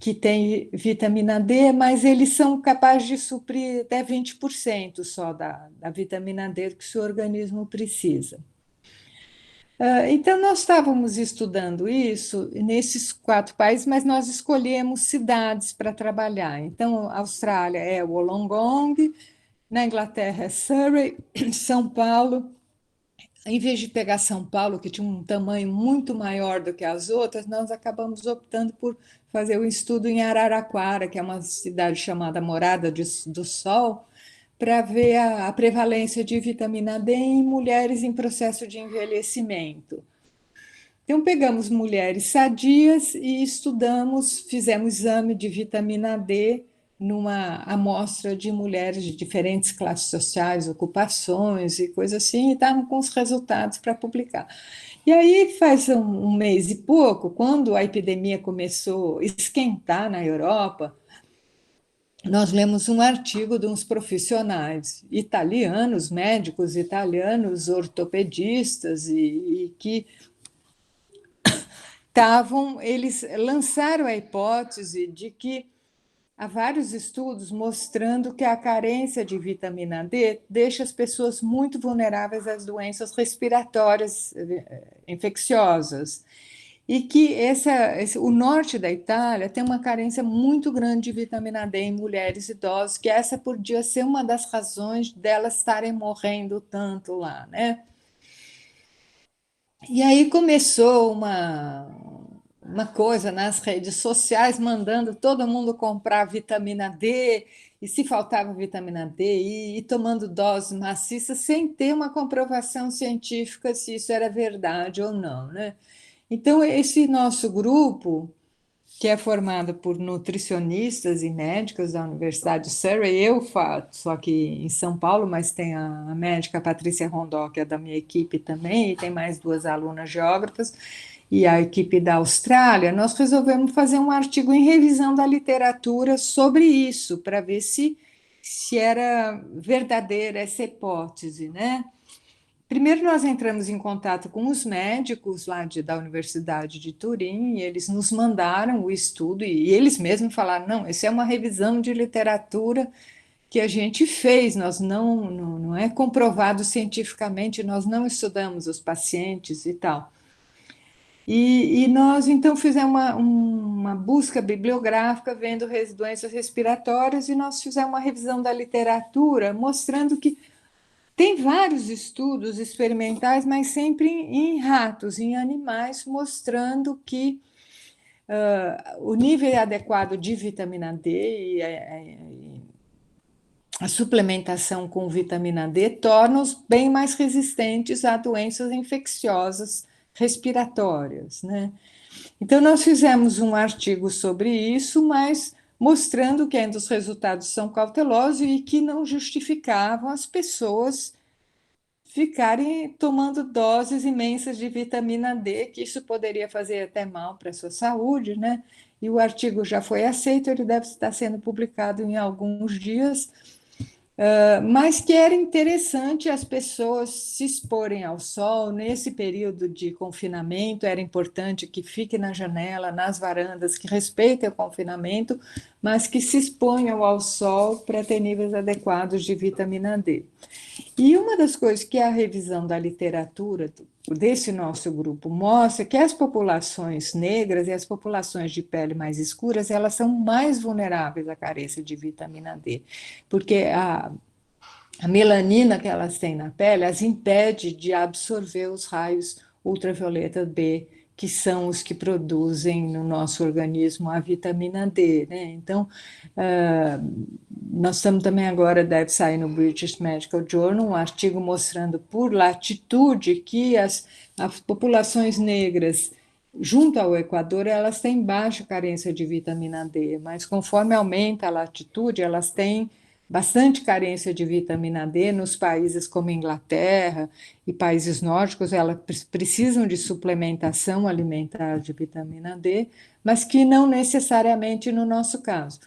que têm vitamina D, mas eles são capazes de suprir até 20% só da vitamina D que o seu organismo precisa. Então, nós estávamos estudando isso nesses 4 países, mas nós escolhemos cidades para trabalhar. Então, a Austrália é Wollongong, na Inglaterra é Surrey, São Paulo. Em vez de pegar São Paulo, que tinha um tamanho muito maior do que as outras, nós acabamos optando por fazer o estudo em Araraquara, que é uma cidade chamada Morada do Sol, para ver a prevalência de vitamina D em mulheres em processo de envelhecimento. Então, pegamos mulheres sadias e estudamos, fizemos exame de vitamina D numa amostra de mulheres de diferentes classes sociais, ocupações e coisas assim, e estavam com os resultados para publicar. E aí, faz um mês e pouco, quando a epidemia começou a esquentar na Europa, nós lemos um artigo de uns profissionais italianos, médicos italianos, ortopedistas, e que eles lançaram a hipótese de que há vários estudos mostrando que a carência de vitamina D deixa as pessoas muito vulneráveis às doenças respiratórias infecciosas. E que o norte da Itália tem uma carência muito grande de vitamina D em mulheres idosas, que essa podia ser uma das razões delas estarem morrendo tanto lá, né? E aí começou uma coisa nas redes sociais mandando todo mundo comprar vitamina D, e se faltava vitamina D, e tomando doses maciças sem ter uma comprovação científica se isso era verdade ou não, né? Então, esse nosso grupo, que é formado por nutricionistas e médicos da Universidade de Surrey, eu faço aqui em São Paulo, mas tem a médica Patrícia Rondó, que é da minha equipe também, e tem mais duas alunas geógrafas, e a equipe da Austrália, nós resolvemos fazer um artigo em revisão da literatura sobre isso, para ver se era verdadeira essa hipótese, né? Primeiro, nós entramos em contato com os médicos lá da Universidade de Turim, e eles nos mandaram o estudo, e eles mesmos falaram: não, isso é uma revisão de literatura que a gente fez, nós não é comprovado cientificamente, nós não estudamos os pacientes e tal. E nós então fizemos uma busca bibliográfica vendo doenças respiratórias, e nós fizemos uma revisão da literatura mostrando que tem vários estudos experimentais, mas sempre em ratos, em animais, mostrando que o nível adequado de vitamina D e a suplementação com vitamina D torna-os bem mais resistentes a doenças infecciosas respiratórias, né? Então, nós fizemos um artigo sobre isso, mas mostrando que ainda os resultados são cautelosos e que não justificavam as pessoas ficarem tomando doses imensas de vitamina D, que isso poderia fazer até mal para a sua saúde, né? E o artigo já foi aceito, ele deve estar sendo publicado em alguns dias, mas que era interessante as pessoas se exporem ao sol nesse período de confinamento, era importante que fique na janela, nas varandas, que respeitem o confinamento, mas que se exponham ao sol para ter níveis adequados de vitamina D. E uma das coisas que a revisão da literatura desse nosso grupo mostra é que as populações negras e as populações de pele mais escuras, elas são mais vulneráveis à carência de vitamina D, porque a melanina que elas têm na pele as impede de absorver os raios ultravioleta B, que são os que produzem no nosso organismo a vitamina D, né? Então, nós estamos também agora, deve sair no British Medical Journal, um artigo mostrando por latitude que as populações negras junto ao Equador, elas têm baixa carência de vitamina D, mas conforme aumenta a latitude, elas têm bastante carência de vitamina D nos países como Inglaterra e países nórdicos, elas precisam de suplementação alimentar de vitamina D, mas que não necessariamente no nosso caso.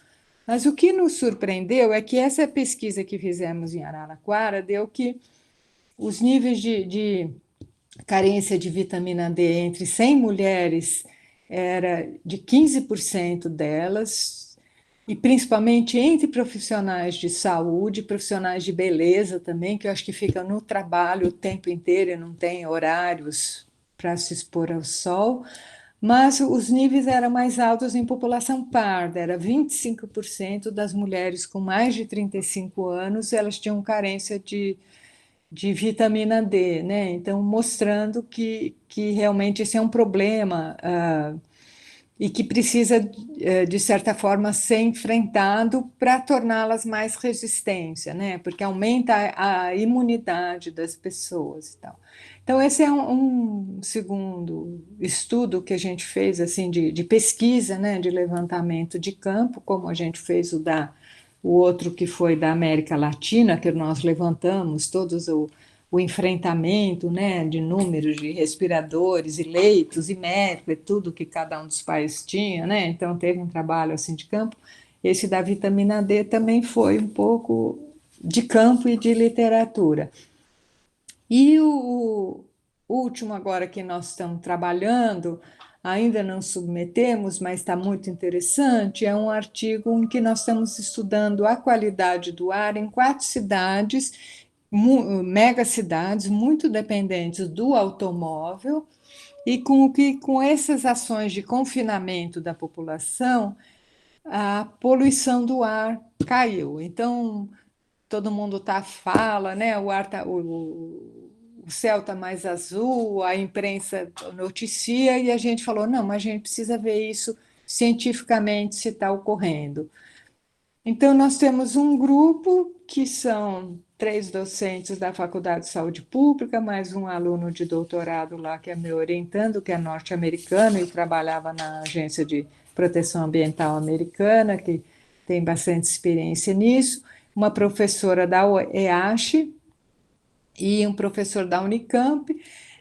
Mas o que nos surpreendeu é que essa pesquisa que fizemos em Araraquara deu que os níveis de carência de vitamina D entre 100 mulheres era de 15% delas, e principalmente entre profissionais de saúde, profissionais de beleza também, que eu acho que ficam no trabalho o tempo inteiro e não tem horários para se expor ao sol, mas os níveis eram mais altos em população parda, era 25% das mulheres com mais de 35 anos, elas tinham carência de vitamina D, né? Então, mostrando que realmente esse é um problema, e que precisa, de certa forma, ser enfrentado para torná-las mais resistentes, né? Porque aumenta a imunidade das pessoas e tal. Então, esse é um segundo estudo que a gente fez, assim, de pesquisa, né? De levantamento de campo, como a gente fez o outro que foi da América Latina, que nós levantamos todos o enfrentamento, né, de números de respiradores e leitos e médico e tudo que cada um dos países tinha, né? Então teve um trabalho assim de campo. Esse da vitamina D também foi um pouco de campo e de literatura. E o último agora que nós estamos trabalhando, ainda não submetemos, mas está muito interessante, é um artigo em que nós estamos estudando a qualidade do ar em 4 cidades, megacidades, muito dependentes do automóvel, e com essas ações de confinamento da população, a poluição do ar caiu. Então, todo mundo fala, né? O céu está mais azul, a imprensa noticia, e a gente falou, não, mas a gente precisa ver isso cientificamente se está ocorrendo. Então, nós temos um grupo que são 3 docentes da Faculdade de Saúde Pública, mais um aluno de doutorado lá que é me orientando, que é norte-americano e trabalhava na Agência de Proteção Ambiental Americana, que tem bastante experiência nisso, uma professora da EASH e um professor da Unicamp.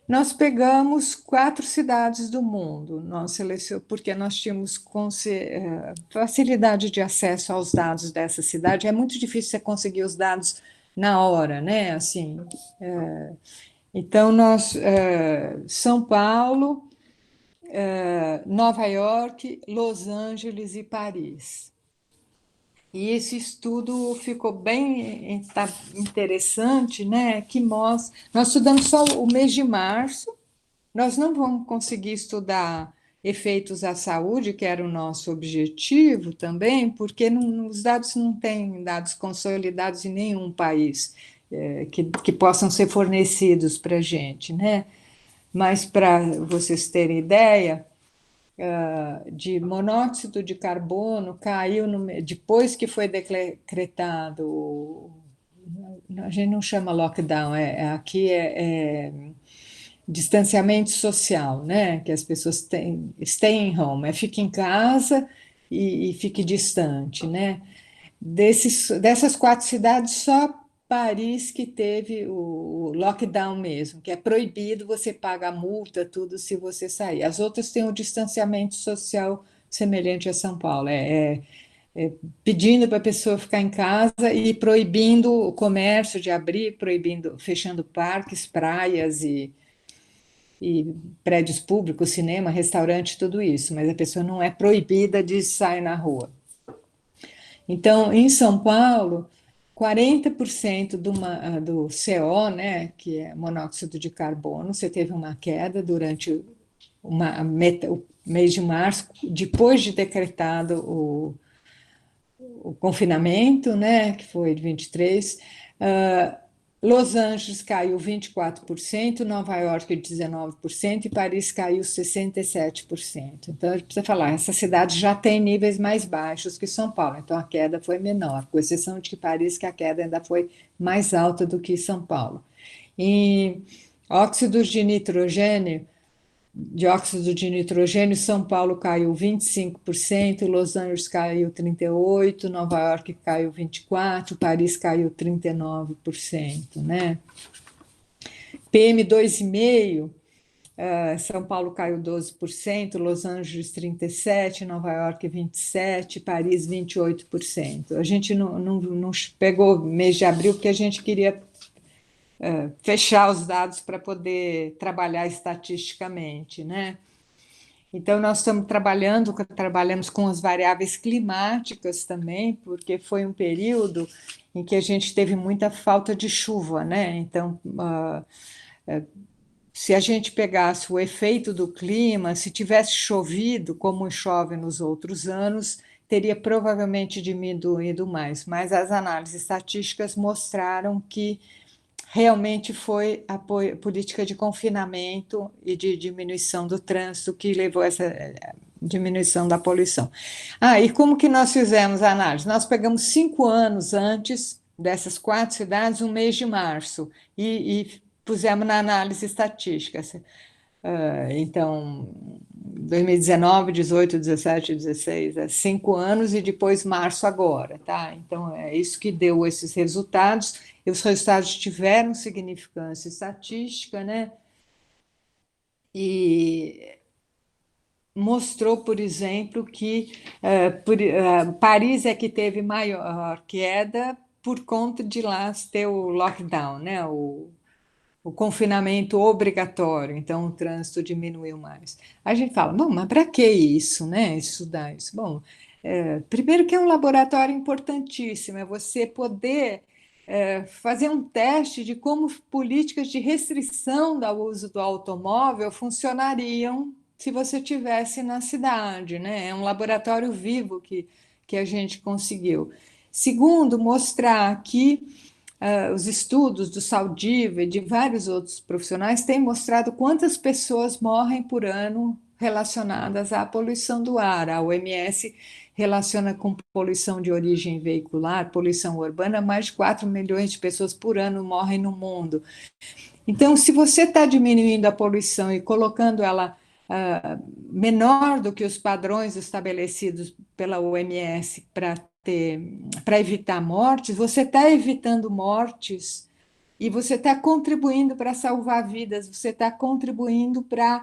Nós pegamos 4 cidades do mundo, porque nós tínhamos facilidade de acesso aos dados dessa cidade. É muito difícil você conseguir os dados na hora, né? Assim, então, São Paulo, Nova York, Los Angeles e Paris. E esse estudo ficou bem interessante, né? Que nós estudamos só o mês de março, nós não vamos conseguir estudar efeitos à saúde, que era o nosso objetivo também, porque os dados não têm dados consolidados em nenhum país que possam ser fornecidos para a gente, né? Mas para vocês terem ideia, de monóxido de carbono caiu depois que foi decretado, a gente não chama lockdown, aqui é distanciamento social, né? Que as pessoas têm, stay in home, fique em casa e fique distante, né? Dessas 4 cidades, só Paris que teve o lockdown mesmo, que é proibido, você paga a multa, tudo, se você sair. As outras têm um distanciamento social semelhante a São Paulo, pedindo para a pessoa ficar em casa e proibindo o comércio de abrir, fechando parques, praias e prédios públicos, cinema, restaurante, tudo isso, mas a pessoa não é proibida de sair na rua. Então, em São Paulo, 40% do CO, né, que é monóxido de carbono, você teve uma queda durante o mês de março, depois de decretado o confinamento, né, que foi de 23. Los Angeles caiu 24%, Nova York 19% e Paris caiu 67%. Então, a gente precisa falar, essa cidade já tem níveis mais baixos que São Paulo, então a queda foi menor, com exceção de que Paris, que a queda ainda foi mais alta do que São Paulo. Em óxidos de nitrogênio, dióxido de nitrogênio, São Paulo caiu 25%, Los Angeles caiu 38%, Nova York caiu 24%, Paris caiu 39%, né? PM2,5, São Paulo caiu 12%, Los Angeles 37%, Nova York 27%, Paris 28%. A gente não pegou mês de abril porque a gente queria fechar os dados para poder trabalhar estatisticamente, né? Então, nós trabalhamos com as variáveis climáticas também, porque foi um período em que a gente teve muita falta de chuva, né? Então, se a gente pegasse o efeito do clima, se tivesse chovido como chove nos outros anos, teria provavelmente diminuído mais. Mas as análises estatísticas mostraram que realmente foi a política de confinamento e de diminuição do trânsito que levou a essa diminuição da poluição. E como que nós fizemos a análise? Nós pegamos 5 anos antes dessas 4 cidades, um mês de março, e pusemos na análise estatística. Então, 2019, 18, 17, 16, 5 anos e depois março agora, tá? Então, é isso que deu esses resultados, e os resultados tiveram significância estatística, né? E mostrou, por exemplo, que Paris é que teve maior queda por conta de lá ter o lockdown, né? o confinamento obrigatório, então o trânsito diminuiu mais. A gente fala, bom, mas para que isso, né? Estudar isso? Bom, primeiro que é um laboratório importantíssimo, é você poder fazer um teste de como políticas de restrição do uso do automóvel funcionariam se você tivesse na cidade, né? É um laboratório vivo que a gente conseguiu. Segundo, mostrar que os estudos do Saldiva e de vários outros profissionais têm mostrado quantas pessoas morrem por ano relacionadas à poluição do ar. A OMS relaciona com poluição de origem veicular, poluição urbana, mais de 4 milhões de pessoas por ano morrem no mundo. Então, se você está diminuindo a poluição e colocando ela menor do que os padrões estabelecidos pela OMS para evitar mortes, você está evitando mortes e você está contribuindo para salvar vidas, você está contribuindo para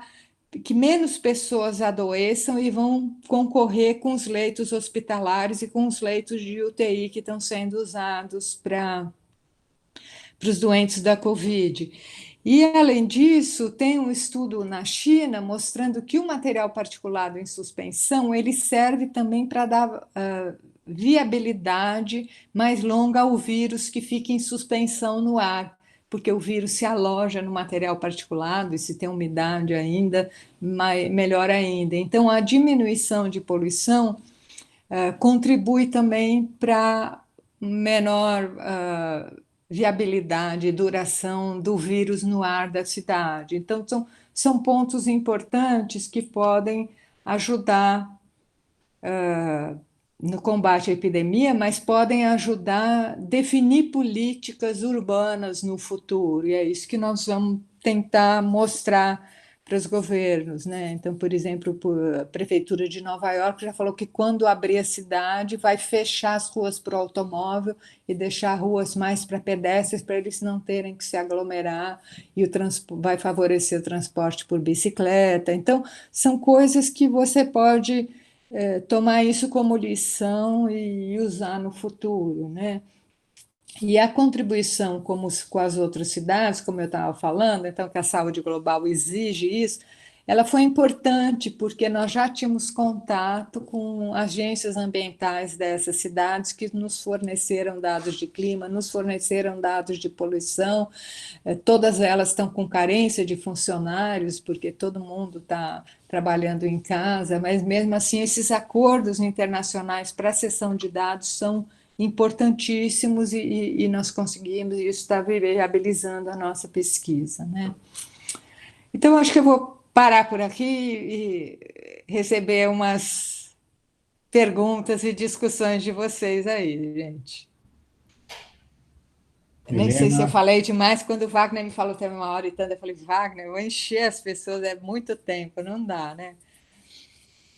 que menos pessoas adoeçam e vão concorrer com os leitos hospitalares e com os leitos de UTI que estão sendo usados para os doentes da Covid. E, além disso, tem um estudo na China mostrando que o material particulado em suspensão ele serve também para dar viabilidade mais longa ao vírus que fica em suspensão no ar, porque o vírus se aloja no material particulado e se tem umidade ainda, melhor ainda. Então, a diminuição de poluição contribui também para menor viabilidade e duração do vírus no ar da cidade. Então, são pontos importantes que podem ajudar no combate à epidemia, mas podem ajudar a definir políticas urbanas no futuro, e é isso que nós vamos tentar mostrar para os governos, né? Então, por exemplo, a Prefeitura de Nova York já falou que quando abrir a cidade vai fechar as ruas para o automóvel e deixar ruas mais para pedestres, para eles não terem que se aglomerar, e vai favorecer o transporte por bicicleta. Então, são coisas que você pode tomar isso como lição e usar no futuro, né? E a contribuição com as outras cidades, como eu estava falando, então que a saúde global exige isso, ela foi importante porque nós já tínhamos contato com agências ambientais dessas cidades que nos forneceram dados de clima, nos forneceram dados de poluição, todas elas estão com carência de funcionários, porque todo mundo está trabalhando em casa, mas mesmo assim esses acordos internacionais para a cessão de dados são importantíssimos e nós conseguimos, e isso está viabilizando a nossa pesquisa, né? Então, acho que eu vou parar por aqui e receber umas perguntas e discussões de vocês aí, gente. Nem sei se eu Helena, falei demais, quando o Wagner me falou até 1 hora e tanto, eu falei, Wagner, eu vou encher as pessoas, é muito tempo, não dá, né?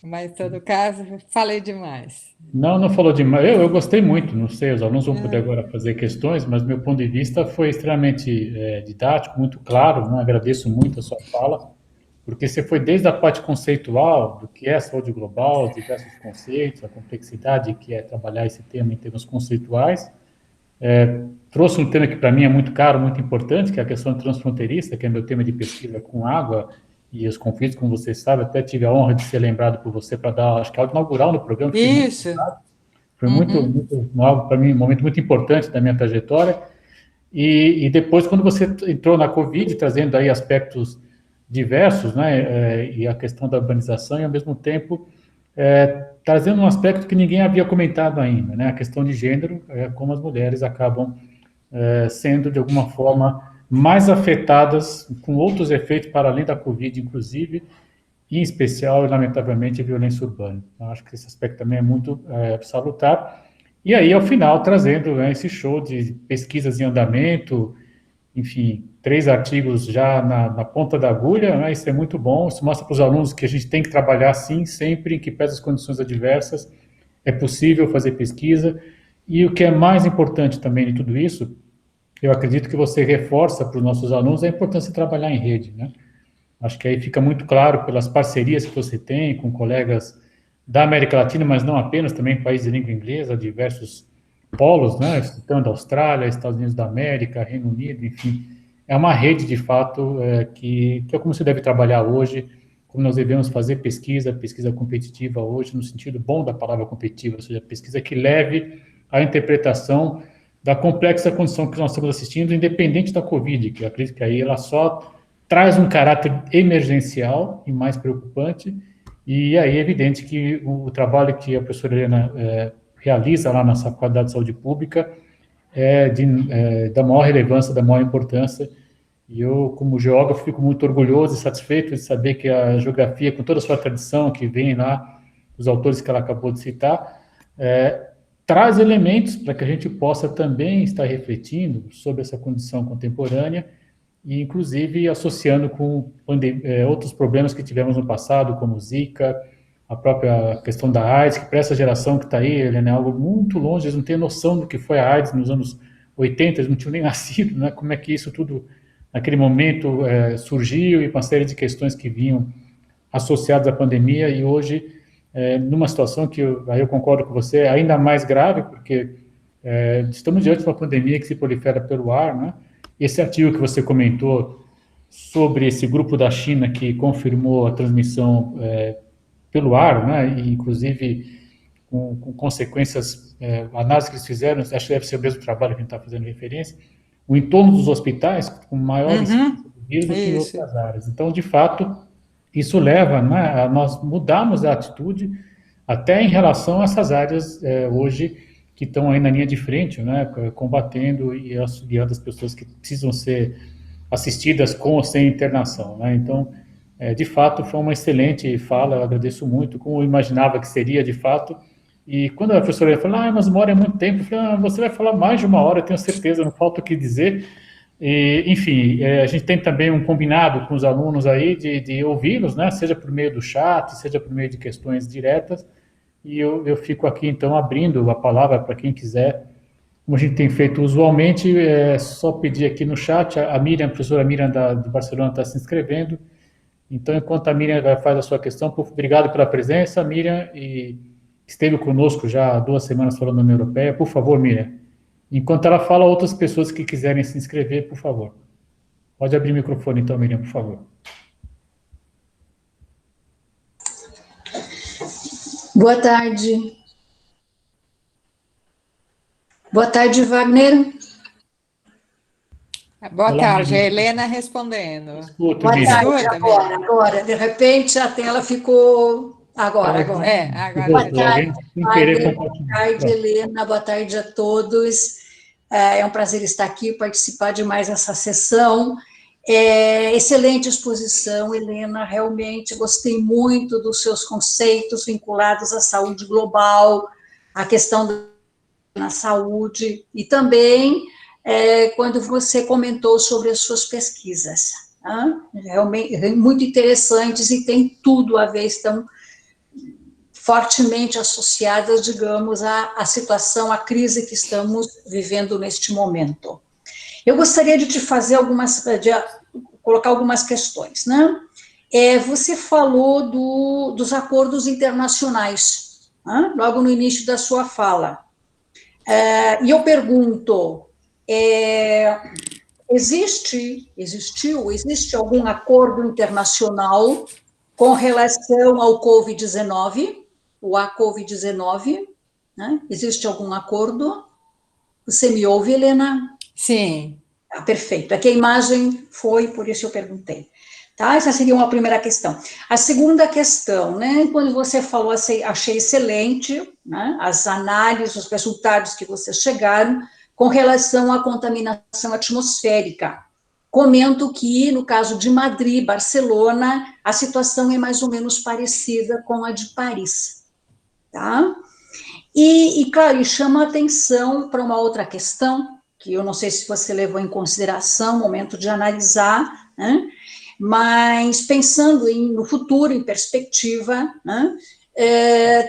Mas, em todo caso, falei demais. não falou demais. Eu gostei muito, não sei, os alunos vão poder agora fazer questões, mas meu ponto de vista foi extremamente didático, muito claro, né? Agradeço muito a sua fala, porque você foi desde a parte conceitual do que é saúde global, os diversos conceitos, a complexidade que é trabalhar esse tema em termos conceituais, trouxe um tema que para mim é muito caro, muito importante, que é a questão transfronteiriça, que é meu tema de pesquisa com água e os conflitos, como você sabe, até tive a honra de ser lembrado por você para dar, acho que aula inaugural no programa, fiquei muito Isso. foi algo para mim, um momento muito importante da minha trajetória. E depois, quando você entrou na Covid, trazendo aí aspectos diversos, né, e a questão da urbanização, e ao mesmo tempo trazendo um aspecto que ninguém havia comentado ainda, né, a questão de gênero, como as mulheres acabam sendo, de alguma forma, mais afetadas com outros efeitos para além da Covid, inclusive, e em especial, lamentavelmente, a violência urbana. Eu acho que esse aspecto também é muito salutar. E aí, ao final, trazendo esse show de pesquisas em andamento, enfim, 3 artigos já na ponta da agulha, né? Isso é muito bom, isso mostra para os alunos que a gente tem que trabalhar, sim, sempre em que pese as condições adversas, é possível fazer pesquisa, e o que é mais importante também de tudo isso, eu acredito que você reforça para os nossos alunos a importância de trabalhar em rede, né? Acho que aí fica muito claro pelas parcerias que você tem com colegas da América Latina, mas não apenas, também países de língua inglesa, diversos polos, né? Citando Austrália, Estados Unidos da América, Reino Unido, enfim. é uma rede, de fato, que é como se deve trabalhar hoje, como nós devemos fazer pesquisa competitiva hoje, no sentido bom da palavra competitiva, ou seja, pesquisa que leve à interpretação da complexa condição que nós estamos assistindo, independente da Covid, que eu acredito que aí ela só traz um caráter emergencial e mais preocupante, e aí é evidente que o trabalho que a professora Helena realiza lá na Faculdade de Saúde Pública da maior relevância, da maior importância, e eu, como geógrafo, fico muito orgulhoso e satisfeito de saber que a geografia, com toda a sua tradição, que vem lá, os autores que ela acabou de citar, traz elementos para que a gente possa também estar refletindo sobre essa condição contemporânea e, inclusive, associando com outros problemas que tivemos no passado, como o Zika, a própria questão da AIDS, que para essa geração que está aí, ele é algo muito longe, eles não têm noção do que foi a AIDS nos anos 80, eles não tinham nem nascido, né? Como é que isso tudo, naquele momento, surgiu, e uma série de questões que vinham associadas à pandemia, e hoje, numa situação que aí eu concordo com você, é ainda mais grave, porque estamos diante de uma pandemia que se prolifera pelo ar, né? Esse artigo que você comentou sobre esse grupo da China que confirmou a transmissão pelo ar, né? E, inclusive, com consequências, a análise que eles fizeram, acho que deve ser o mesmo trabalho que a gente está fazendo referência, o entorno dos hospitais com maior incidência do vírus do que em Isso. outras áreas. Então, de fato, isso leva, né, a nós mudarmos a atitude até em relação a essas áreas hoje que estão aí na linha de frente, né, combatendo e auxiliando as pessoas que precisam ser assistidas com ou sem internação, né? Então, de fato, foi uma excelente fala, eu agradeço muito, como eu imaginava que seria, de fato. E quando a professora falou, mas uma hora é muito tempo, eu falei, você vai falar mais de uma hora, eu tenho certeza, não falta o que dizer. E, enfim, a gente tem também um combinado com os alunos aí de ouvi-los, né, seja por meio do chat, seja por meio de questões diretas, e eu fico aqui, então, abrindo a palavra para quem quiser, como a gente tem feito usualmente, só pedir aqui no chat, a Miriam, a professora Miriam de Barcelona está se inscrevendo, então, enquanto a Miriam faz a sua questão, obrigado pela presença, Miriam, e esteve conosco já há 2 semanas falando da União Europeia. Por favor, Miriam, enquanto ela fala, outras pessoas que quiserem se inscrever, por favor. Pode abrir o microfone, então, Miriam, por favor. Boa tarde. Boa tarde, Wagner. Boa Olá, tarde, Miriam. a Helena respondendo. Escuto, Boa Miriam. tarde, agora. De repente, a tela ficou... Agora. Agora Boa já tarde, Alguém sem querer Wagner. Boa compartilhar. tarde, Pronto. Helena. Boa tarde a todos. É um prazer estar aqui, participar de mais essa sessão. Excelente exposição, Helena. Realmente gostei muito dos seus conceitos vinculados à saúde global, à questão na saúde, e também quando você comentou sobre as suas pesquisas, realmente muito interessantes e tem tudo a ver, estão fortemente associadas, digamos, à situação, à crise que estamos vivendo neste momento. Eu gostaria de te fazer colocar algumas questões, né? Você falou dos acordos internacionais, logo no início da sua fala. E eu pergunto, existe algum acordo internacional com relação ao Covid-19, a Covid-19, né? Existe algum acordo? Você me ouve, Helena? Sim. Perfeito. Aqui a imagem foi, por isso eu perguntei. Tá? Essa seria uma primeira questão. A segunda questão, né, quando você falou, achei excelente, né, as análises, os resultados que vocês chegaram com relação à contaminação atmosférica. Comento que, no caso de Madrid, Barcelona, a situação é mais ou menos parecida com a de Paris. Tá? Claro, chama a atenção para uma outra questão, que eu não sei se você levou em consideração, momento de analisar, né? Mas pensando no futuro, em perspectiva, né,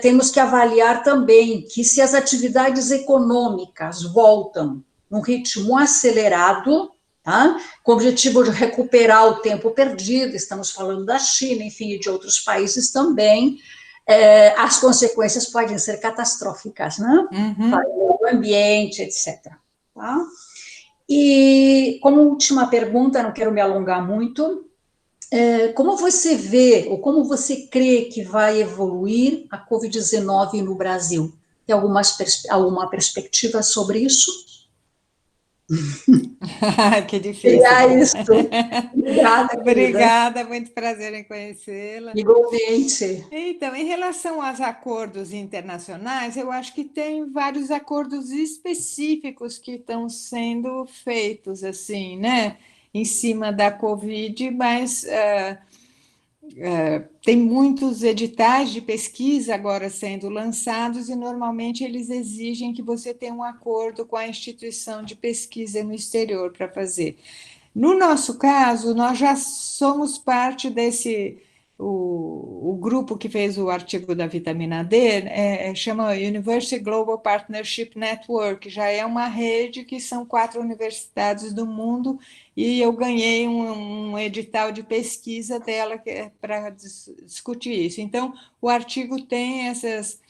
temos que avaliar também que se as atividades econômicas voltam num ritmo acelerado, tá, com o objetivo de recuperar o tempo perdido, estamos falando da China, enfim, e de outros países também, as consequências podem ser catastróficas, né? Para o ambiente, etc. Tá? E como última pergunta, não quero me alongar muito, como você vê, ou como você crê que vai evoluir a Covid-19 no Brasil? Tem alguma perspectiva sobre isso? Que difícil. Seria isso. Obrigada, querida. Obrigada, muito prazer em conhecê-la. Igualmente. Então, em relação aos acordos internacionais, eu acho que tem vários acordos específicos que estão sendo feitos, assim, né, em cima da Covid, mas tem muitos editais de pesquisa agora sendo lançados e normalmente eles exigem que você tenha um acordo com a instituição de pesquisa no exterior para fazer. No nosso caso, nós já somos parte desse. O grupo que fez o artigo da vitamina D chama University Global Partnership Network, já é uma rede que são 4 universidades do mundo, e eu ganhei um edital de pesquisa dela para discutir isso. Então, o artigo tem essas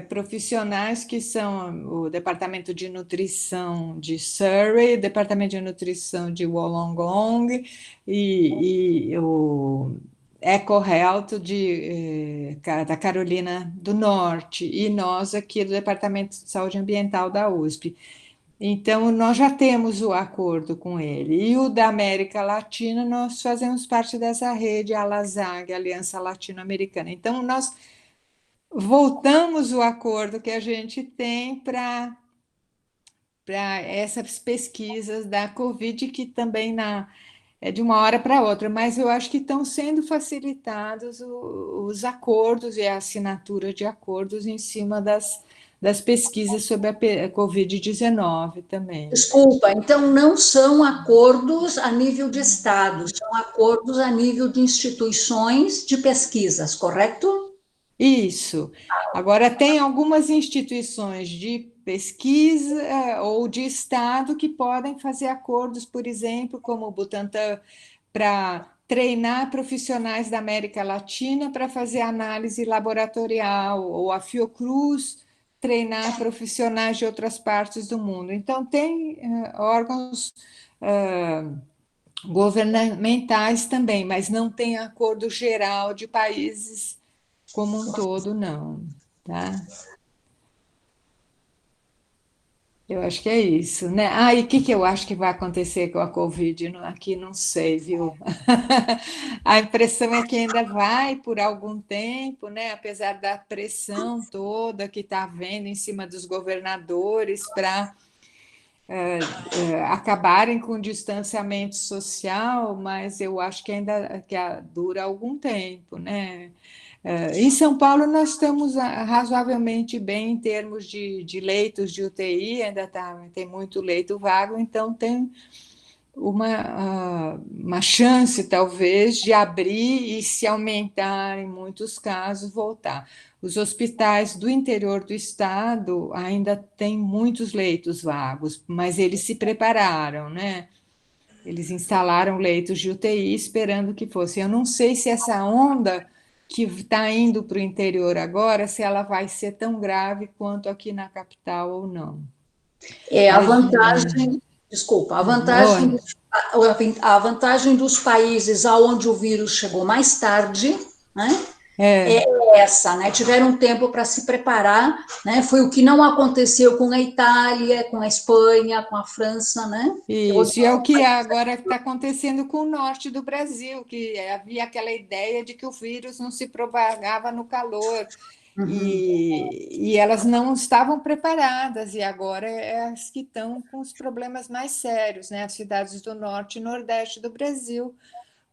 profissionais que são o Departamento de Nutrição de Surrey, Departamento de Nutrição de Wollongong e o EcoHealth da Carolina do Norte, e nós aqui do Departamento de Saúde Ambiental da USP. Então, nós já temos o acordo com ele. E o da América Latina, nós fazemos parte dessa rede, a ALASAG, Aliança Latino-Americana. Então, nós voltamos o acordo que a gente tem para essas pesquisas da Covid, que também é de uma hora para outra, mas eu acho que estão sendo facilitados os acordos e a assinatura de acordos em cima das pesquisas sobre a Covid-19 também. Desculpa, então não são acordos a nível de Estado, são acordos a nível de instituições de pesquisas, correto? Isso. Agora, tem algumas instituições de pesquisa ou de Estado que podem fazer acordos, por exemplo, como o Butantan, para treinar profissionais da América Latina para fazer análise laboratorial, ou a Fiocruz treinar profissionais de outras partes do mundo. Então, tem órgãos governamentais também, mas não tem acordo geral de países como um todo, não, tá? Eu acho que é isso, né? Ah, e o que que eu acho que vai acontecer com a Covid? Aqui não sei, viu? A impressão é que ainda vai por algum tempo, né? Apesar da pressão toda que está havendo em cima dos governadores para acabarem com o distanciamento social, mas eu acho que ainda dura algum tempo, né? Em São Paulo, nós estamos razoavelmente bem em termos de leitos de UTI, ainda tem muito leito vago, então tem uma chance, talvez, de abrir e, se aumentar em muitos casos, voltar. Os hospitais do interior do estado ainda têm muitos leitos vagos, mas eles se prepararam, né? Eles instalaram leitos de UTI esperando que fosse. Eu não sei se essa onda que está indo para o interior agora, se ela vai ser tão grave quanto aqui na capital ou não. A vantagem, desculpa, a vantagem dos países aonde o vírus chegou mais tarde, né? É essa, né? Tiveram tempo para se preparar, né? Foi o que não aconteceu com a Itália, com a Espanha, com a França, né? Isso, e é o que agora está acontecendo com o norte do Brasil, que havia aquela ideia de que o vírus não se propagava no calor, e elas não estavam preparadas, e agora é as que estão com os problemas mais sérios, né? As cidades do norte e nordeste do Brasil,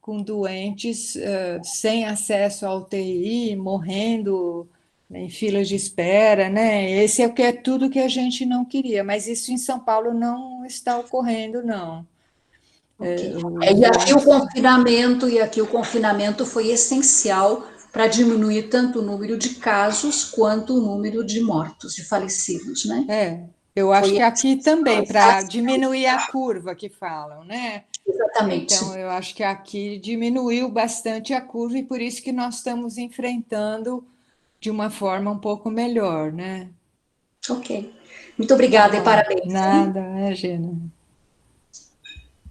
com doentes sem acesso à UTI, morrendo em filas de espera, né? Esse é o que é tudo que a gente não queria, mas isso em São Paulo não está ocorrendo, não. E aqui o confinamento foi essencial para diminuir tanto o número de casos quanto o número de mortos, de falecidos, né? Eu acho que aqui também, para diminuir a curva que falam, né? Exatamente. Então, eu acho que aqui diminuiu bastante a curva e por isso que nós estamos enfrentando de uma forma um pouco melhor, né? Ok. Muito obrigada e parabéns. Nada, Gina.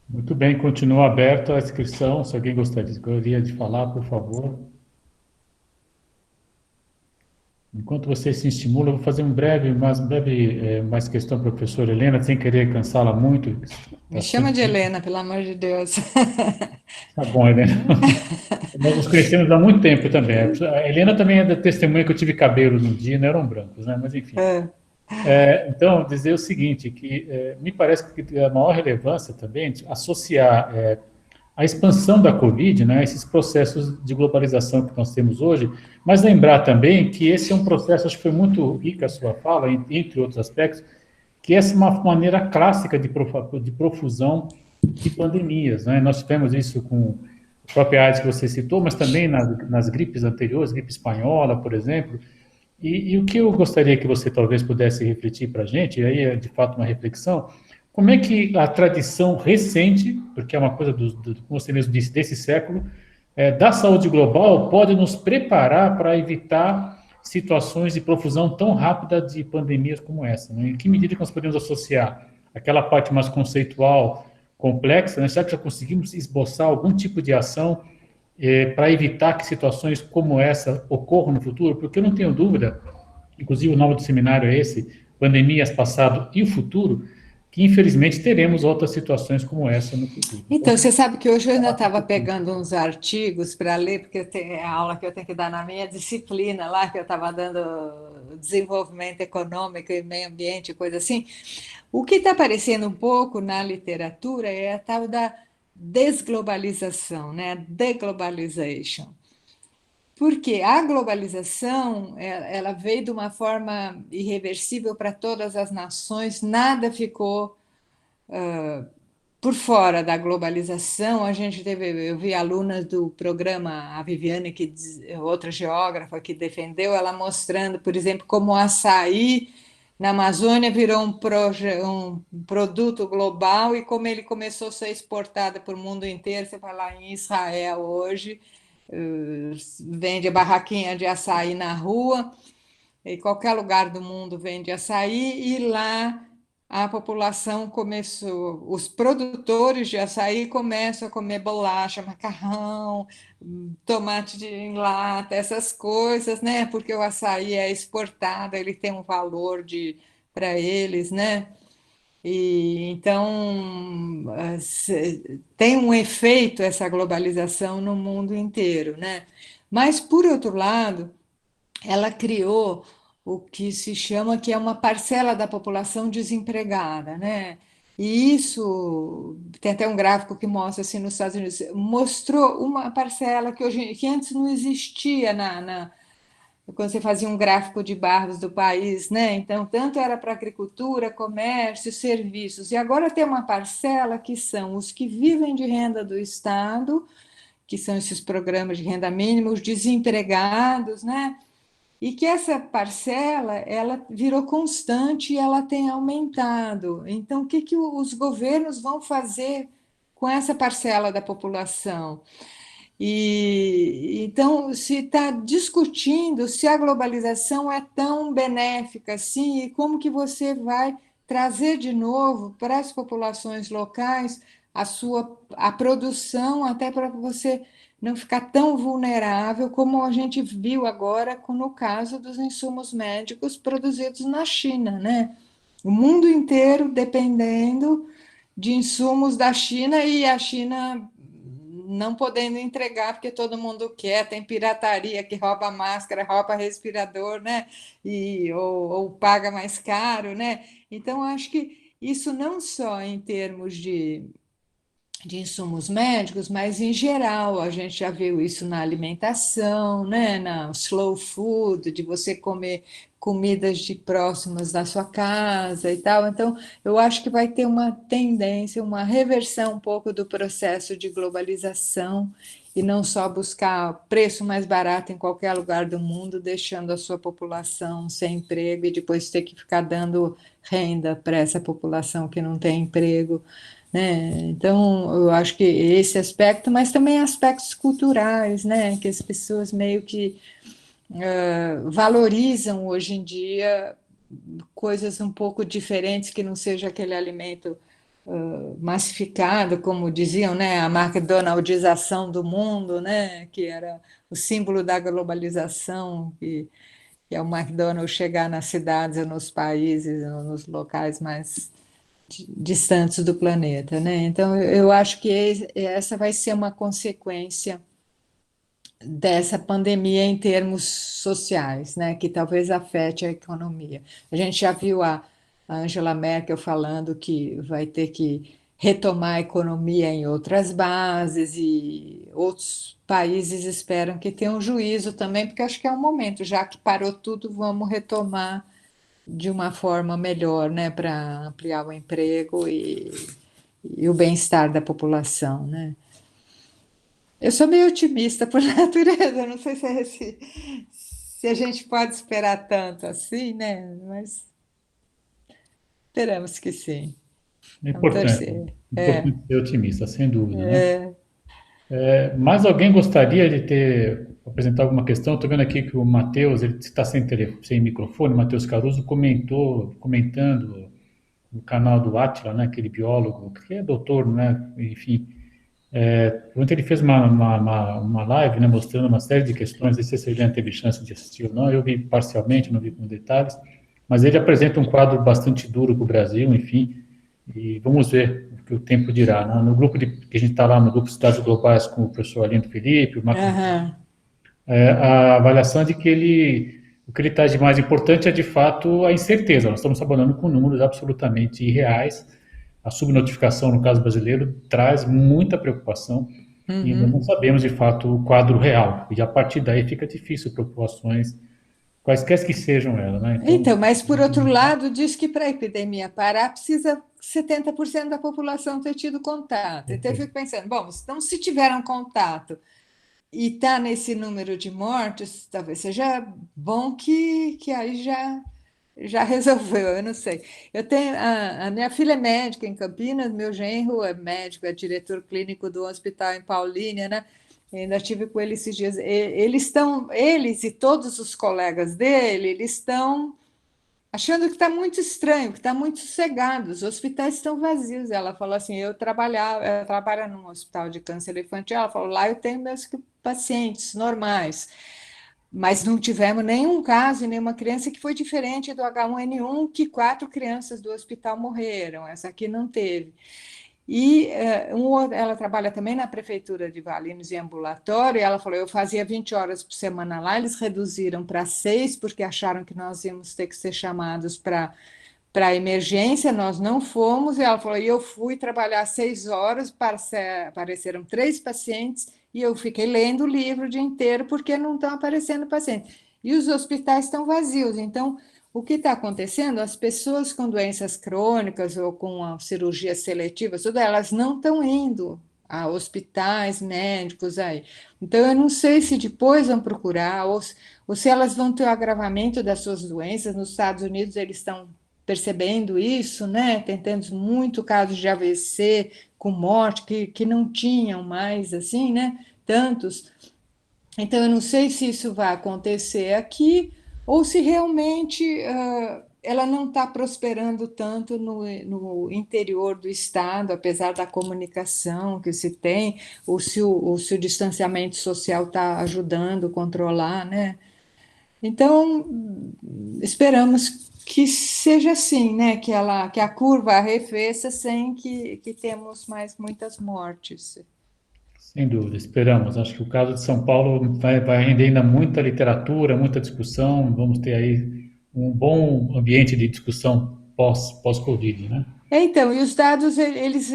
Muito bem, continua aberta a inscrição. Se alguém gostaria de falar, por favor. Enquanto você se estimula, eu vou fazer mais questão para a professora Helena, sem querer cansá-la muito. Me Tá chama de sempre... Helena, pelo amor de Deus. Tá bom, Helena. Nós nos conhecemos há muito tempo também. A Helena também é da testemunha que eu tive cabelo no dia, não eram brancos, né? Mas enfim. É. Então, dizer o seguinte, que me parece que a maior relevância também de associar a expansão da Covid, né, esses processos de globalização que nós temos hoje, mas lembrar também que esse é um processo, acho que foi muito rica a sua fala, entre outros aspectos, que essa é uma maneira clássica de profusão de pandemias, né? Nós tivemos isso com a própria AIDS que você citou, mas também nas gripes anteriores, gripe espanhola, por exemplo, e o que eu gostaria que você talvez pudesse refletir para a gente, e aí é de fato uma reflexão, como é que a tradição recente, porque é uma coisa, como você mesmo disse, desse século, da saúde global pode nos preparar para evitar situações de profusão tão rápida de pandemias como essa, né? Em que medida que nós podemos associar aquela parte mais conceitual, complexa, né? Será que já conseguimos esboçar algum tipo de ação para evitar que situações como essa ocorram no futuro? Porque eu não tenho dúvida, inclusive o nome do seminário é esse, Pandemias, Passado e o Futuro, que infelizmente teremos outras situações como essa no futuro. Então, Então, você sabe que hoje eu ainda estava pegando uns artigos para ler, porque é a aula que eu tenho que dar na minha disciplina lá, que eu estava dando desenvolvimento econômico e meio ambiente, coisa assim. O que está aparecendo um pouco na literatura é a tal da desglobalização, né? Deglobalization. Porque a globalização, ela veio de uma forma irreversível para todas as nações, nada ficou por fora da globalização. A gente teve, eu vi alunas do programa, a Viviane, outra geógrafa que defendeu, ela mostrando, por exemplo, como o açaí na Amazônia virou um produto global e como ele começou a ser exportado para o mundo inteiro. Você vai lá em Israel hoje, vende barraquinha de açaí na rua, em qualquer lugar do mundo vende açaí, e lá a população começou, os produtores de açaí começam a comer bolacha, macarrão, tomate em lata, essas coisas, né? Porque o açaí é exportado, ele tem um valor para eles, né? E então tem um efeito essa globalização no mundo inteiro, né? Mas por outro lado, ela criou o que se chama que é uma parcela da população desempregada, né? E isso tem até um gráfico que mostra assim nos Estados Unidos, mostrou uma parcela que antes não existia quando você fazia um gráfico de bairros do país, né? Então, tanto era para agricultura, comércio, serviços. E agora tem uma parcela que são os que vivem de renda do Estado, que são esses programas de renda mínima, os desempregados, né? E que essa parcela ela virou constante e ela tem aumentado. Então, o que os governos vão fazer com essa parcela da população? E então se está discutindo se a globalização é tão benéfica assim e como que você vai trazer de novo para as populações locais a produção até para você não ficar tão vulnerável como a gente viu agora no caso dos insumos médicos produzidos na China, né? O mundo inteiro dependendo de insumos da China e a China não podendo entregar porque todo mundo quer, tem pirataria que rouba máscara, rouba respirador, né? Ou paga mais caro, né? Então, acho que isso não só em termos de insumos médicos, mas em geral, a gente já viu isso na alimentação, né? Na slow food, de você comer comidas de próximas da sua casa e tal. Então, eu acho que vai ter uma tendência, uma reversão um pouco do processo de globalização e não só buscar preço mais barato em qualquer lugar do mundo, deixando a sua população sem emprego e depois ter que ficar dando renda para essa população que não tem emprego, né? Então, eu acho que esse aspecto, mas também aspectos culturais, né? Que as pessoas meio que valorizam hoje em dia coisas um pouco diferentes, que não seja aquele alimento massificado, como diziam, né, a McDonaldização do mundo, né, que era o símbolo da globalização, que é o McDonald's chegar nas cidades, nos países, nos locais mais distantes do planeta, né? Então, eu acho que essa vai ser uma consequência dessa pandemia em termos sociais, né? Que talvez afete a economia. A gente já viu a Angela Merkel falando que vai ter que retomar a economia em outras bases e outros países esperam que tenham juízo também, porque acho que é um momento, já que parou tudo, vamos retomar de uma forma melhor, né, para ampliar o emprego e o bem-estar da população, né? Eu sou meio otimista por natureza, não sei se a gente pode esperar tanto assim, né? Mas esperamos que sim. É Vamos importante, torcer. É, importante ser otimista, sem dúvida, né? Mais alguém gostaria de apresentar alguma questão? Estou vendo aqui que o Matheus, ele está sem microfone, Matheus Caruso comentando no canal do Átila, né, aquele biólogo, que é doutor, né, enfim. Ontem ele fez uma live, né, mostrando uma série de questões, não sei se você já teve chance de assistir ou não, eu vi parcialmente, não vi com detalhes, mas ele apresenta um quadro bastante duro para o Brasil, enfim, e vamos ver o que o tempo dirá, né? No grupo que a gente está lá, no grupo Cidades Globais, com o professor Alindo Felipe, o Marcos, aham. a avaliação de que o que ele traz de mais importante é, de fato, a incerteza. Nós estamos trabalhando com números absolutamente irreais. A subnotificação, no caso brasileiro, traz muita preocupação e nós não sabemos, de fato, o quadro real. E a partir daí fica difícil populações, quaisquer que sejam elas, né? Então, Então, mas por outro lado, diz que para a epidemia parar, precisa 70% da população ter tido contato. Então, eu fico pensando, bom, então se tiveram contato e está nesse número de mortes, talvez seja bom que aí já resolveu, eu não sei. Eu tenho a minha filha é médica em Campinas, meu genro é médico, é diretor clínico do hospital em Paulínia, né? Eu ainda estive com ele esses dias. Eles e todos os colegas dele, eles estão achando que está muito estranho, que está muito sossegado, os hospitais estão vazios. Ela falou assim: eu trabalho num hospital de câncer infantil. Ela falou: lá eu tenho meus pacientes normais, mas não tivemos nenhum caso, nenhuma criança que foi diferente do H1N1, que 4 crianças do hospital morreram. Essa aqui não teve. E ela trabalha também na prefeitura de Valinhos, em ambulatório, e ela falou: eu fazia 20 horas por semana lá, eles reduziram para 6, porque acharam que nós íamos ter que ser chamados para emergência, nós não fomos, e ela falou: e eu fui trabalhar 6 horas, apareceram 3 pacientes, e eu fiquei lendo o livro o dia inteiro, porque não estão aparecendo pacientes. E os hospitais estão vazios, então o que está acontecendo? As pessoas com doenças crônicas ou com a cirurgia seletiva, tudo, elas não estão indo a hospitais médicos aí. Então, eu não sei se depois vão procurar ou se elas vão ter o agravamento das suas doenças. Nos Estados Unidos, eles estão percebendo isso, né? Tentando muito casos de AVC com morte que não tinham mais, assim, né? Tantos. Então, eu não sei se isso vai acontecer aqui ou se realmente ela não está prosperando tanto no interior do estado, apesar da comunicação que se tem, ou se o distanciamento social está ajudando a controlar, né? Então, esperamos que seja assim, né? Que a curva arrefeça sem que temos mais muitas mortes. sem dúvida, esperamos. Acho que o caso de São Paulo vai render ainda muita literatura, muita discussão. Vamos ter aí um bom ambiente de discussão pós-Covid, né? Então, e os dados eles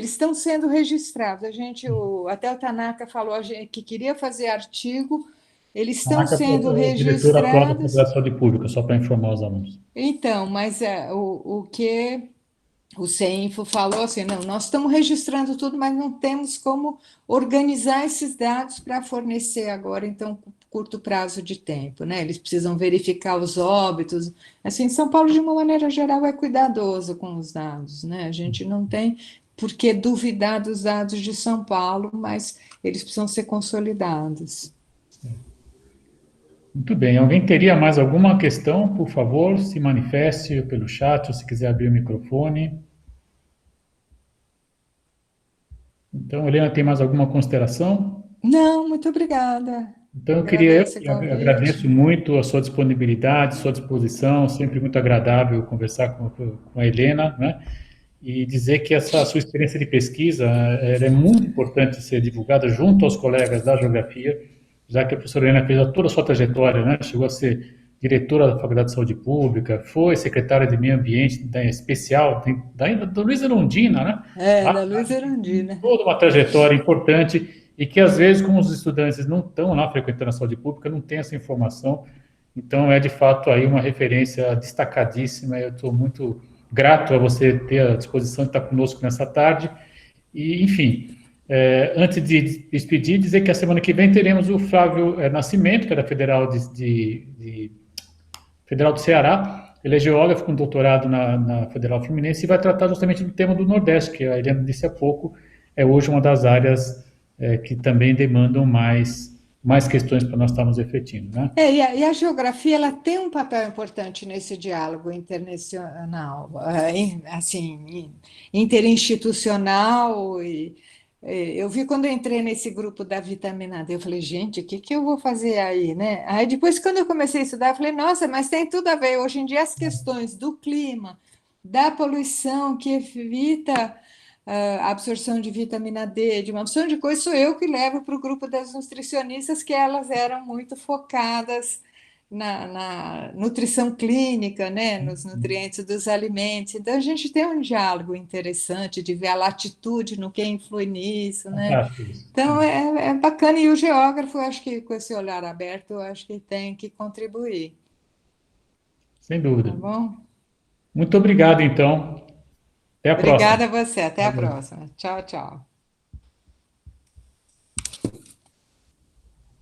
estão sendo registrados. Até o Tanaka falou que queria fazer artigo, eles estão Tanaka é sendo o diretor atual da registrados. Faculdade de Saúde Pública, só para informar os alunos. Então, mas o que o CEINFO falou assim, não, nós estamos registrando tudo, mas não temos como organizar esses dados para fornecer agora, então, curto prazo de tempo, né? Eles precisam verificar os óbitos. Assim, São Paulo, de uma maneira geral, é cuidadoso com os dados, né? A gente não tem por que duvidar dos dados de São Paulo, mas eles precisam ser consolidados. Muito bem. Alguém teria mais alguma questão? Por favor, se manifeste pelo chat ou se quiser abrir o microfone. Então, Helena, tem mais alguma consideração? Não, muito obrigada. Então, Agradeço o eu convite. agradeço muito a sua disponibilidade, sua disposição, sempre muito agradável conversar com a Helena, né? E dizer que essa sua experiência de pesquisa ela é muito importante ser divulgada junto aos colegas da geografia, já que a professora Helena fez toda a sua trajetória, né? Chegou a ser diretora da Faculdade de Saúde Pública, foi secretária de Meio Ambiente da especial da Luiza Erundina, né? Da Luiz Erundina. Toda uma trajetória importante e que às vezes, como os estudantes não estão lá frequentando a saúde pública, não tem essa informação. Então, é de fato aí uma referência destacadíssima. Eu estou muito grato a você ter a disposição de estar conosco nessa tarde. E, enfim, antes de despedir, dizer que a semana que vem teremos o Flávio Nascimento, que é da Federal do Ceará. Ele é geógrafo com doutorado na Federal Fluminense e vai tratar justamente do tema do Nordeste, que a Helena disse há pouco, é hoje uma das áreas que também demandam mais questões para nós estarmos refletindo, né? E a geografia ela tem um papel importante nesse diálogo internacional, assim, interinstitucional. Eu vi quando eu entrei nesse grupo da vitamina D, eu falei, gente, o que que eu vou fazer aí, né? Aí depois, quando eu comecei a estudar, eu falei, nossa, mas tem tudo a ver. Hoje em dia, as questões do clima, da poluição que evita a absorção de vitamina D, de uma opção de coisas, sou eu que levo para o grupo das nutricionistas, que elas eram muito focadas na nutrição clínica, né, nos nutrientes dos alimentos. Então, a gente tem um diálogo interessante de ver a latitude no que influi nisso, né? Fantástico isso. Então, é bacana. E o geógrafo, eu acho que com esse olhar aberto, eu acho que tem que contribuir. Sem Tá dúvida. bom? Muito obrigado, então. Até a próxima. Obrigada a você. Até a Valeu. próxima. Tchau, tchau.